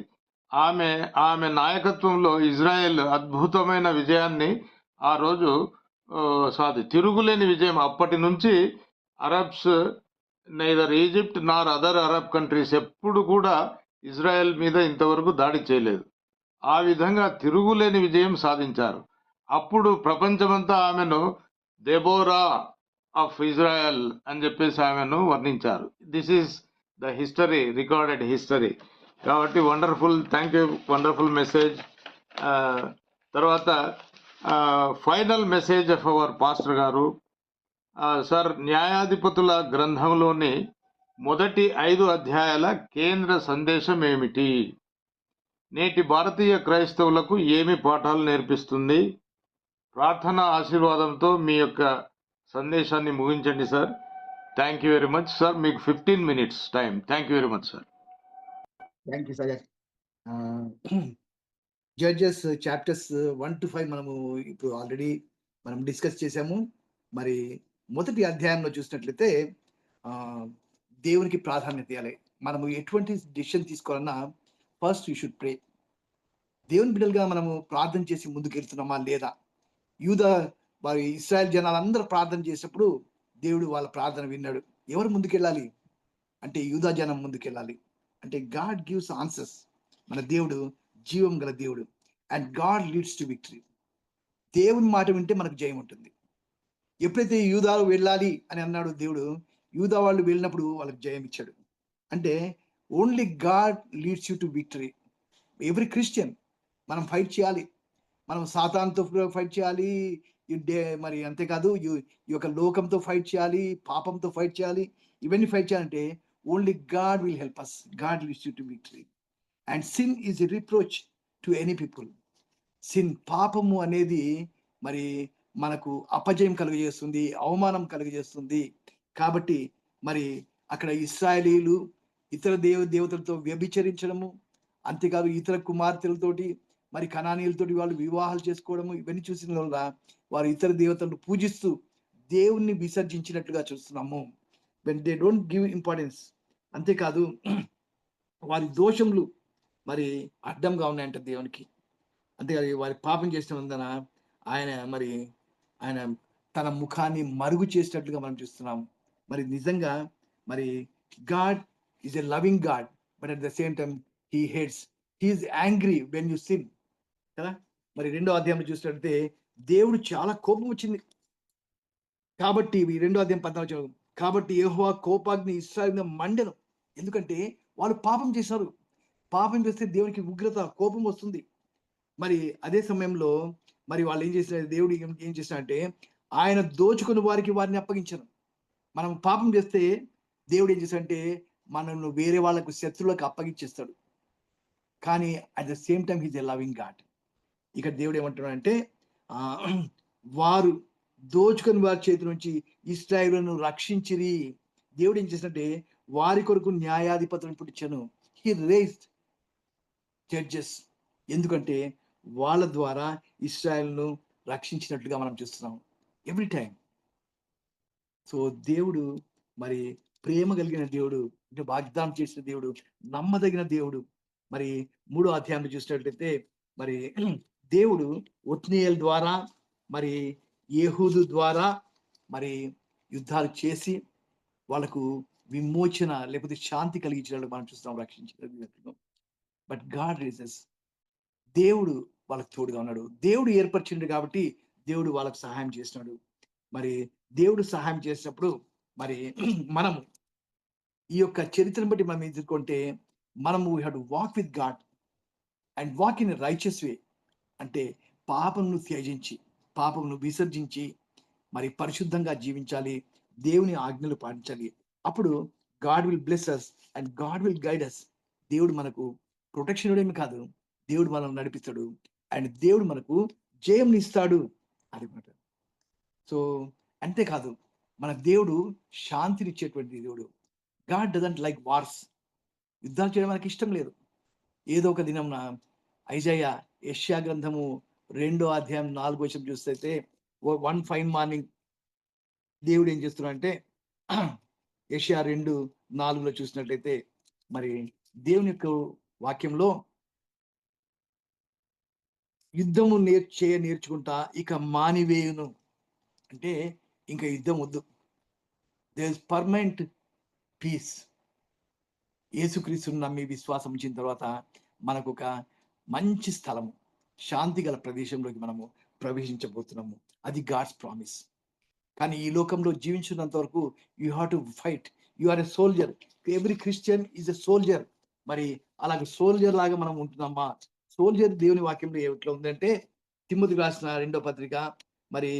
ఆమె నాయకత్వంలో ఇజ్రాయెల్ అద్భుతమైన విజయాన్ని ఆ రోజు తిరుగులేని విజయం. అప్పటి నుంచి అరబ్స్ నైదర్ ఈజిప్ట్ నార్ అదర్ అరబ్ కంట్రీస్ ఎప్పుడు కూడా ఇజ్రాయెల్ మీద ఇంతవరకు దాడి చేయలేదు. ఆ విధంగా తిరుగులేని విజయం సాధించారు. అప్పుడు ప్రపంచమంతా ఆమెను దెబోరా ఆఫ్ ఇజ్రాయెల్ అని చెప్పేసి ఆమెను వర్ణించారు. This is the history, recorded history. కాబట్టి wonderful, thank you, wonderful message. తర్వాత final message of our pastor గారు. సార్, న్యాయాధిపతుల గ్రంథంలోని మొదటి 5 అధ్యాయాల కేంద్ర సందేశం ఏమిటి? నేటి భారతీయ క్రైస్తవులకు ఏమి పాఠాలు నేర్పిస్తుంది? ప్రార్థన ఆశీర్వాదంతో మీ యొక్క సందేశాన్ని ముగించండి sir. Thank you very much sir. మీకు 15 minutes time. Thank you very much sir. Thank you sir. Judges chapters 1 to 5 మనము ఇప్పుడు ఆల్రెడీ మనం డిస్కస్ చేసాము. మరి మొదటి అధ్యాయంలో చూసినట్లయితే దేవునికి ప్రాధాన్యత ఇవ్వాలి. మనము ఎటువంటి డిసిషన్ తీసుకోవాలన్నా ఫస్ట్ యూ షుడ్ ప్రే. దేవుని బిడ్డలుగా మనము ప్రార్థన చేసి ముందుకు వెళ్తున్నామా లేదా? వారి ఇశ్రాయేల్ జనాలందరూ ప్రార్థన చేసినప్పుడు దేవుడు వాళ్ళ ప్రార్థన విన్నాడు. ఎవరు ముందుకెళ్ళాలి అంటే యూదా జనం ముందుకెళ్ళాలి. అంటే గాడ్ గివ్స్ ఆన్సర్స్. మన దేవుడు జీవం గల దేవుడు. And God leads to victory. దేవుని మాట వింటే మనకు జయం ఉంటుంది. ఎప్పుడైతే యూదాలు వెళ్ళాలి అని అన్నాడు దేవుడు, యూదా వాళ్ళు వెళ్ళినప్పుడు వాళ్ళకి జయం ఇచ్చాడు. అంటే only God leads you to victory. Every Christian మనం ఫైట్ చేయాలి. మనం సాతాన్తో ఫైట్ చేయాలి. మరి అంతేకాదు ఈ యొక్క లోకంతో ఫైట్ చేయాలి, పాపంతో ఫైట్ చేయాలి. ఇవన్నీ ఫైట్ చేయాలంటే only God will help us. God leads you to victory. And sin is a reproach to any people. Sin, పాపము అనేది మరి మనకు అపజయం కలుగజేస్తుంది, అవమానం కలుగజేస్తుంది. కాబట్టి మరి అక్కడ ఇశ్రాయేలీలు ఇతర దేవతలతో వ్యభిచరించడము, అంతేకాదు ఇతర కుమార్తెలతోటి మరి కనానీయులతోటి వాళ్ళు వివాహాలు చేసుకోవడము, ఇవన్నీ చూసిన వల్ల వారు ఇతర దేవతలను పూజిస్తూ దేవుణ్ణి విసర్జించినట్లుగా చూస్తున్నాము. When they don't give importance. అంతేకాదు వారి దోషములు మరి అడ్డంగా ఉన్నాయంట దేవునికి. అంతేకాదు వారి పాపం చేసినందున ఆయన తన ముఖాన్ని మరుగు చేసినట్లుగా మనం చూస్తున్నాము. మరి నిజంగా మరి God is a loving God, but at the same time he hates. He is angry when you sin కదా. మరి 2వ అధ్యాయంలో చూసినట్లయితే దేవుడు చాలా కోపం వచ్చింది. కాబట్టి 2వ అధ్యాయం 14 కాబట్టి యెహోవా కోపాగ్ని ఇశ్రాయేలు మీద మండెను. ఎందుకంటే వాళ్ళు పాపం చేశారు. పాపం చేస్తే దేవునికి ఉగ్రత, కోపం వస్తుంది. మరి అదే సమయంలో మరి వాళ్ళు ఏం చేసిన, దేవుడు ఏం చేసినాడంటే ఆయన దోచుకుని వారిని అప్పగించారు. మనం పాపం చేస్తే దేవుడు ఏం చేస్తాడంటే మనల్ని వేరే వాళ్ళకు, శత్రువులకు అప్పగించేస్తాడు. కానీ at the same time he's a loving God. ఇక్కడ దేవుడు ఏమంటున్నాడంటే వారు దోచుకొని వారి చేతి నుంచి ఇశ్రాయేలును రక్షించిరి. దేవుడు ఏం చేసినట్టే వారి కొరకు న్యాయాధిపతులను పుట్టించాను. He raised judges. ఎందుకంటే వాళ్ళ ద్వారా ఇశ్రాయేలును రక్షించినట్లుగా మనం చూస్తున్నాం ఎవ్రీ టైం. సో దేవుడు మరి ప్రేమ కలిగిన దేవుడు, అంటే వాగ్దానం చేసిన దేవుడు, నమ్మదగిన దేవుడు. మరి 3వ అధ్యాయంలో చూసినట్లయితే మరి దేవుడు ఒత్నీయేల్ ద్వారా మరి ఏహూదు ద్వారా మరి యుద్ధాలు చేసి వాళ్ళకు విమోచన లేకపోతే శాంతి కలిగించినట్లు మనం చూస్తున్నాం, రక్షించినట్లు. బట్ గాడ్ రీజెస్, దేవుడు వాళ్ళకు తోడుగా ఉన్నాడు. దేవుడు ఏర్పరిచిండు కాబట్టి దేవుడు వాళ్ళకు సహాయం చేసినాడు. మరి దేవుడు సహాయం చేసినప్పుడు మరి మనము ఈ యొక్క చరిత్రను బట్టి మనం ఎదుర్కొంటే మనము we have to walk with God and walk in righteous way. అంటే పాపమును త్యజించి, పాపమును విసర్జించి మరి పరిశుద్ధంగా జీవించాలి, దేవుని ఆజ్ఞలు పాటించాలి. అప్పుడు God will bless us and God will guide us. దేవుడు మనకు ప్రొటెక్షన్ ఏమి కాదు, దేవుడు మనల్ని నడిపిస్తాడు అండ్ దేవుడు మనకు జయం ఇస్తాడు అన్నమాట. సో అంతేకాదు మన దేవుడు శాంతినిచ్చేటువంటి దేవుడు. God doesn't like wars. యుద్ధాలు చేయడం మనకి ఇష్టం లేదు. ఏదో ఒక దినం యెషయా గ్రంథము 2వ అధ్యాయం 4వ వచనం చూస్తే వన్ ఫైన్ మార్నింగ్ దేవుడు ఏం చేస్తున్నాడంటే యెషయా 2:4లో చూసినట్లయితే మరి దేవుని యొక్క వాక్యంలో యుద్ధము నేర్చుకుంటా ఇక మానివేయును. అంటే ఇంకా యుద్ధం వద్దు. There is permanent peace. యేసుక్రీస్తుని నమ్మి విశ్వాసం ఉంచిన తర్వాత మనకు ఒక మంచి స్థలము, శాంతి గల ప్రదేశంలోకి మనము ప్రవేశించబోతున్నాము. అది గాడ్స్ ప్రామిస్. కానీ ఈ లోకంలో జీవించినంత వరకు you have to fight. You are a soldier. Every Christian is a soldier. మరి అలాగే సోల్జర్ లాగా మనం ఉంటున్నామా? సోల్జర్ దేవుని వాక్యంలో ఎట్లా ఉందంటే తిమోతికి రాసిన 2వ పత్రిక మరి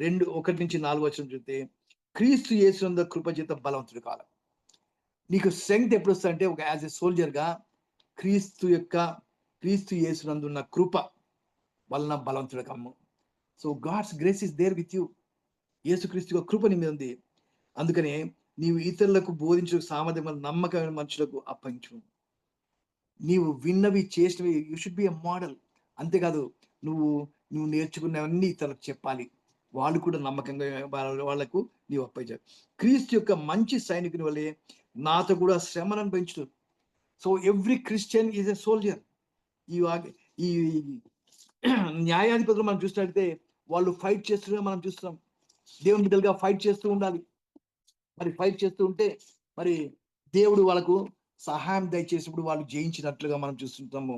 1-4 వచనం చూస్తే క్రీస్తు యేసునందు కృప చేత బలవంతుడు కావాలి. నీకు స్ట్రెంగ్త్ ఎప్పుడు వస్తుంది అంటే ఒక యాజ్ ఎ సోల్జర్గా క్రీస్తు యేసునందున్న కృప వలన బలవంతుడు కమ్ము. So God's grace is there with you. Yesu Kristu కృప నీ మీద ఉంది. అందుకనే నీవు ఇతరులకు బోధించే సామర్థ్యం నమ్మకమైన మనుషులకు అప్పగించు. నీవు విన్నవి చేసినవి you should be a model. అంతేకాదు నువ్వు నేర్చుకున్నవన్నీ ఇతరులకు చెప్పాలి. వాళ్ళు కూడా నమ్మకంగా వాళ్లకు నీవు అప్పగించాలి. క్రీస్తు యొక్క మంచి సైనికుని వల్లే నాతో కూడా శ్రమను అనుభవించు. So every Christian is a soldier. ఈ న్యాయాధిపతులు మనం చూసినట్లయితే వాళ్ళు ఫైట్ చేస్తున్నా మనం చూస్తున్నాం. దేవుని బిడ్డలుగా ఫైట్ చేస్తూ ఉండాలి. మరి ఫైట్ చేస్తూ ఉంటే మరి దేవుడు వాళ్ళకు సహాయం దయచేసినప్పుడు వాళ్ళు జయించినట్లుగా మనం చూస్తుంటాము.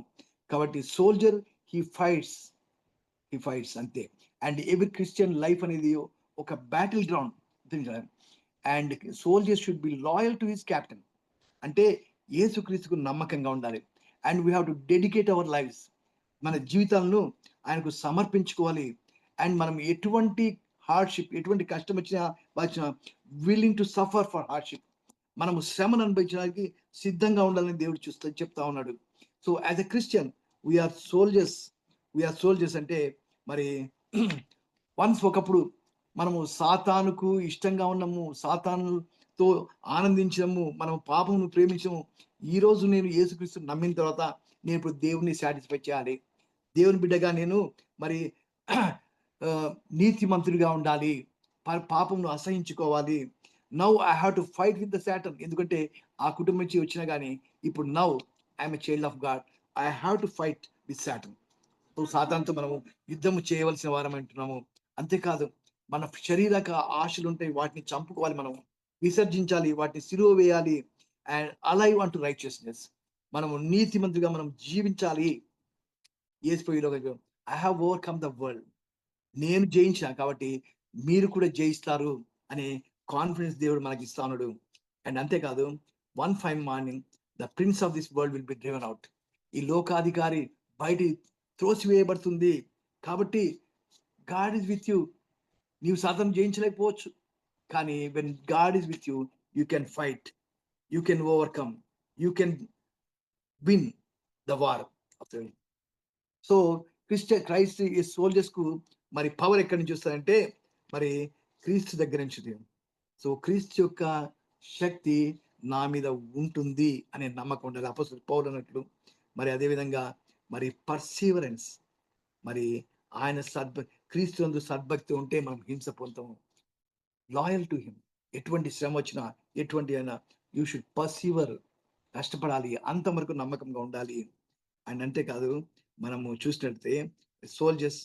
కాబట్టి సోల్జర్ హీ ఫైట్స్ అంతే. అండ్ ఎవ్రీ క్రిస్టియన్ లైఫ్ అనేది ఒక battle ground. And soldier should be loyal to his captain. అంటే యేసుక్రీస్తుకు నమ్మకంగా ఉండాలి. And we have to dedicate our lives. మన జీవితాలను ఆయనకు సమర్పించుకోవాలి. అండ్ మనం ఎటువంటి హార్డ్షిప్, ఎటువంటి కష్టం వచ్చినా willing to suffer for hardship. మనము శ్రమను అనుభవించడానికి సిద్ధంగా ఉండాలని దేవుడు చెప్తా ఉన్నాడు. So as a Christian we're soldiers. అంటే మరి వన్స్ ఒకప్పుడు మనము సాతానుకు ఇష్టంగా ఉన్నాము, సాతానుతో ఆనందించము, మనం పాపమును ప్రేమించము. ఈరోజు నేను యేసుక్రీస్తుని నమ్మిన తర్వాత నేను ఇప్పుడు దేవుని సాటిస్ఫై చేయాలి. దేవుని బిడ్డగా నేను మరి నీతిమంతుడిగా ఉండాలి, పాపమును అసహించుకోవాలి. Now I have to fight with the Satan. ఎందుకంటే ఆ కుటుంబం నుంచి వచ్చినా కానీ ఇప్పుడు now I'm a child of God. I have to fight with Satan. So సాతాన్తో మనము యుద్ధము చేయవలసిన వారం అంటున్నాము. అంతేకాదు మన శరీరక ఆశలు ఉంటాయి, వాటిని చంపుకోవాలి, మనం విసర్జించాలి, వాటిని సిలువ వేయాలి. అండ్ అలైవ్ అంటూ రైచియస్నెస్, మనము నీతిమంతుగా మనం జీవించాలి. Yesu I have overcome the world. నేను జయించిన కాబట్టి మీరు కూడా జయిస్తారు అనే కాన్ఫిడెన్స్ దేవుడు మనకి ఇస్తా ఉన్నాడు. అండ్ అంతేకాదు one fine morning the prince of this world will be driven out. ఈ లోకాధికారి బయట త్రోసివేయబడుతుంది. కాబట్టి గాడ్ ఈజ్ విత్ యూ. నీవు సాతాను జయించలేకపోవచ్చు, కానీ when God is with you you can fight, you can overcome, you can win the war. So Christ ఈ సోల్జర్స్ కు మరి పవర్ ఎక్కడి నుంచి వస్తుందంటే మరి క్రీస్తు దగ్గర నుంచి. సో క్రీస్తు యొక్క శక్తి నా మీద ఉంటుంది అనే నమ్మకం ఉండాలి. అపోస్తలుడు పౌలు అన్నట్లు మరి అదేవిధంగా మరి పర్సీవరెన్స్, మరి ఆయన క్రీస్తు నందు సద్భక్తి ఉంటే మనం హింస పొందుతాము. లాయల్ టు హిమ్, ఎటువంటి శ్రమ వచ్చినా ఎటువంటి అయినా యూ షుడ్ పర్సీవర్, కష్టపడాలి, అంతవరకు నమ్మకంగా ఉండాలి. అండ్ అంతేకాదు మనము చూసినట్లయితే సోల్జర్స్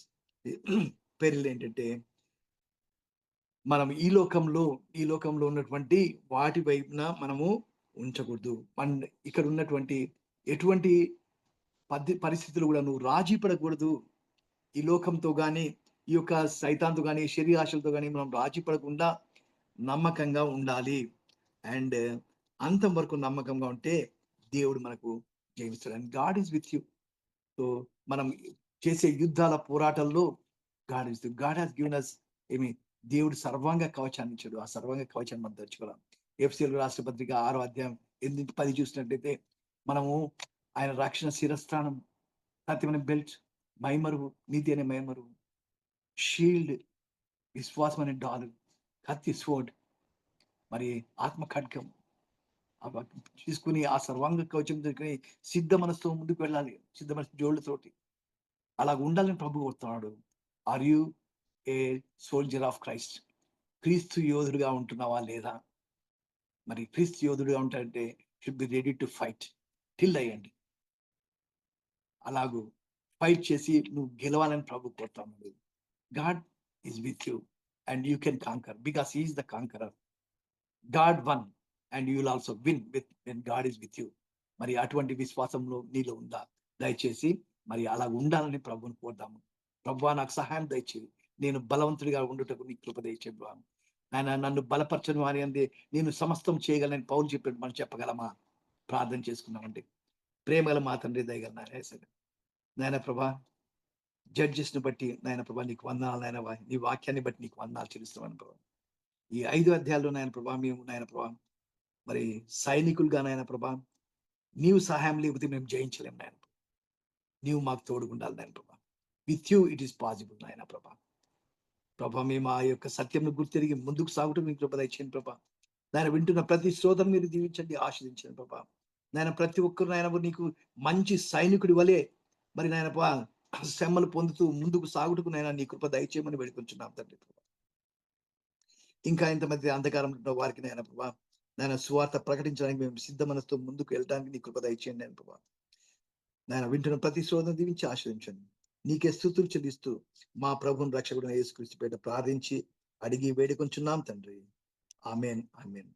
పేర్లు ఏంటంటే మనం ఈ లోకంలో ఉన్నటువంటి వాటి వైపున మనము ఉంచకూడదు. ఇక్కడ ఉన్నటువంటి ఎటువంటి పరిస్థితులు కూడా నువ్వు రాజీ పడకూడదు. ఈ లోకంతో కానీ ఈ యొక్క సైతాన్తో కానీ శరీరాశలతో కానీ మనం రాజీ పడకుండా నమ్మకంగా ఉండాలి. అండ్ అంతం వరకు నమ్మకంగా ఉంటే దేవుడు మనకు జయిస్తాడు. And God is with you. So మనం చేసే యుద్ధాల పోరాటంలో God is God has given us దేవుడు సర్వాంగ కవచాన్ని ఇచ్చాడు. ఆ సర్వాంగ కవచాన్ని మనం ధరించుకోవాలి. ఎఫ్ఎస్సీయులకు రాసిన పత్రిక 6వ అధ్యాయం 8-10 చూసినట్లయితే మనము ఆయన రక్షణ శిరస్థానం, సత్యమైన బెల్ట్, మైమరువు, నీతి అనే మైమరువు, షీల్డ్, విశ్వాసం అనే డాలు, కత్తి స్వోర్డ్, మరి ఆత్మ ఖడ్గం తీసుకుని ఆ సర్వాంగ కవచం తీసుకుని సిద్ధ మనసుతో ముందుకు వెళ్ళాలి. సిద్ధ మనసు జోళ్ళతోటి అలా ఉండాలని ప్రభు కోరుతున్నాడు. Are you a soldier of Christ? Kristu యోధుడుగా ఉంటున్నావా లేదా? మరి క్రీస్తు యోధుడుగా ఉంటాడంటే should be ready to fight till అయ్యండి. అలాగూ ఫైట్ చేసి నువ్వు గెలవాలని ప్రభు కోరుతున్నాడు. God is with you and you can conquer because he is the conqueror. God won and you will also win with when God is with you. మరి అటువంటి విశ్వాసంలో నీలో ఉందా? దయచేసి మరి అలా ఉండాలని ప్రభుని కోరుదాము. ప్రభువా నాకు సహాయం దయచేయి, నేను బలవంతుడిగా ఉండుటకు నీ కృప దయచేయి. ఆయన నన్ను బలపరచను అని అంది, నేను సమస్తం చేయగలని పౌలు చెప్పాడు. మనం చెప్పగలమా? ప్రార్థన చేసుకున్నామండి. ప్రేమగల మా తండ్రి, దయగల నాయన ప్రభా, జడ్జెస్ని బట్టి నాయన ప్రభా నీకు వందనాలు. నాయన నీ వాక్యాన్ని బట్టి నీకు వందనాలు చెల్లిస్తున్నాను ప్రభా. ఈ 5 అధ్యాయాల్లో నాయన ప్రభా మేము నాయన ప్రభా మరి సైనికులుగా నాయన ప్రభా నీవు సహాయం లేకపోతే మేము జయించలేము నాయన. నీవు మాకు తోడుగుండాలి నాయన ప్రభా. With you it is possible నాయన ప్రభా. ప్రభా మేము ఆ యొక్క సత్యంను గుర్తిరిగి ముందుకు సాగుటూ మీకు కృప దయచేయండి ప్రభా. నాయన వింటున్న ప్రతి శ్రోతను మీరు దీవించండి, ఆశీర్వదించండి ప్రభా. నాయన ప్రతి ఒక్కరు నాయన నీకు మంచి సైనికుడి వలె మరి నాయన ప్రభా శ్రమలు పొందుతూ ముందుకు సాగుటకు నాయన నీ కృప దయచేయమని వేడుకొంచున్నాం తండ్రి ప్రభా. ఇంకా ఇంతమంది అంధకారంలో వారికి నాయన ప్రభా నాయన సువార్త ప్రకటించడానికి మేము సిద్ధ మనసుతో ముందుకు వెళ్ళడానికి నీ కృప దయచేయండి నాయన ప్రభా. నాయన వింటున్న ప్రతి శ్రోతను దీవించి ఆశ్రయించండి. నీకే స్తుతులు చెల్లిస్తూ మా ప్రభువుని రక్షకుడు యేసుక్రీస్తు పేరిట ప్రార్థించి అడిగి వేడుకొంచున్నాం తండ్రి. ఆమేన్, ఆమేన్.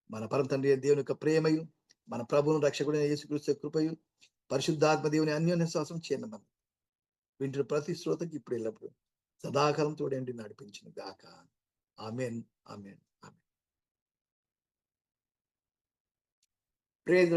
మన పరమ తండ్రి దేవుని యొక్క ప్రేమయు, మన ప్రభువును రక్షకుడు యేసుక్రీస్తు కృపయు, పరిశుద్ధాత్మ దేవుని అన్యోన్య శ్వాసం చేయండి. వింటున్న ప్రతి శ్రోతకి ఇప్పుడు ఎల్లప్పుడు సదాకాలం తోడండి నడిపించిన గాక. ఆమేన్, ఆమేన్, ఆమేన్. ప్రేజ్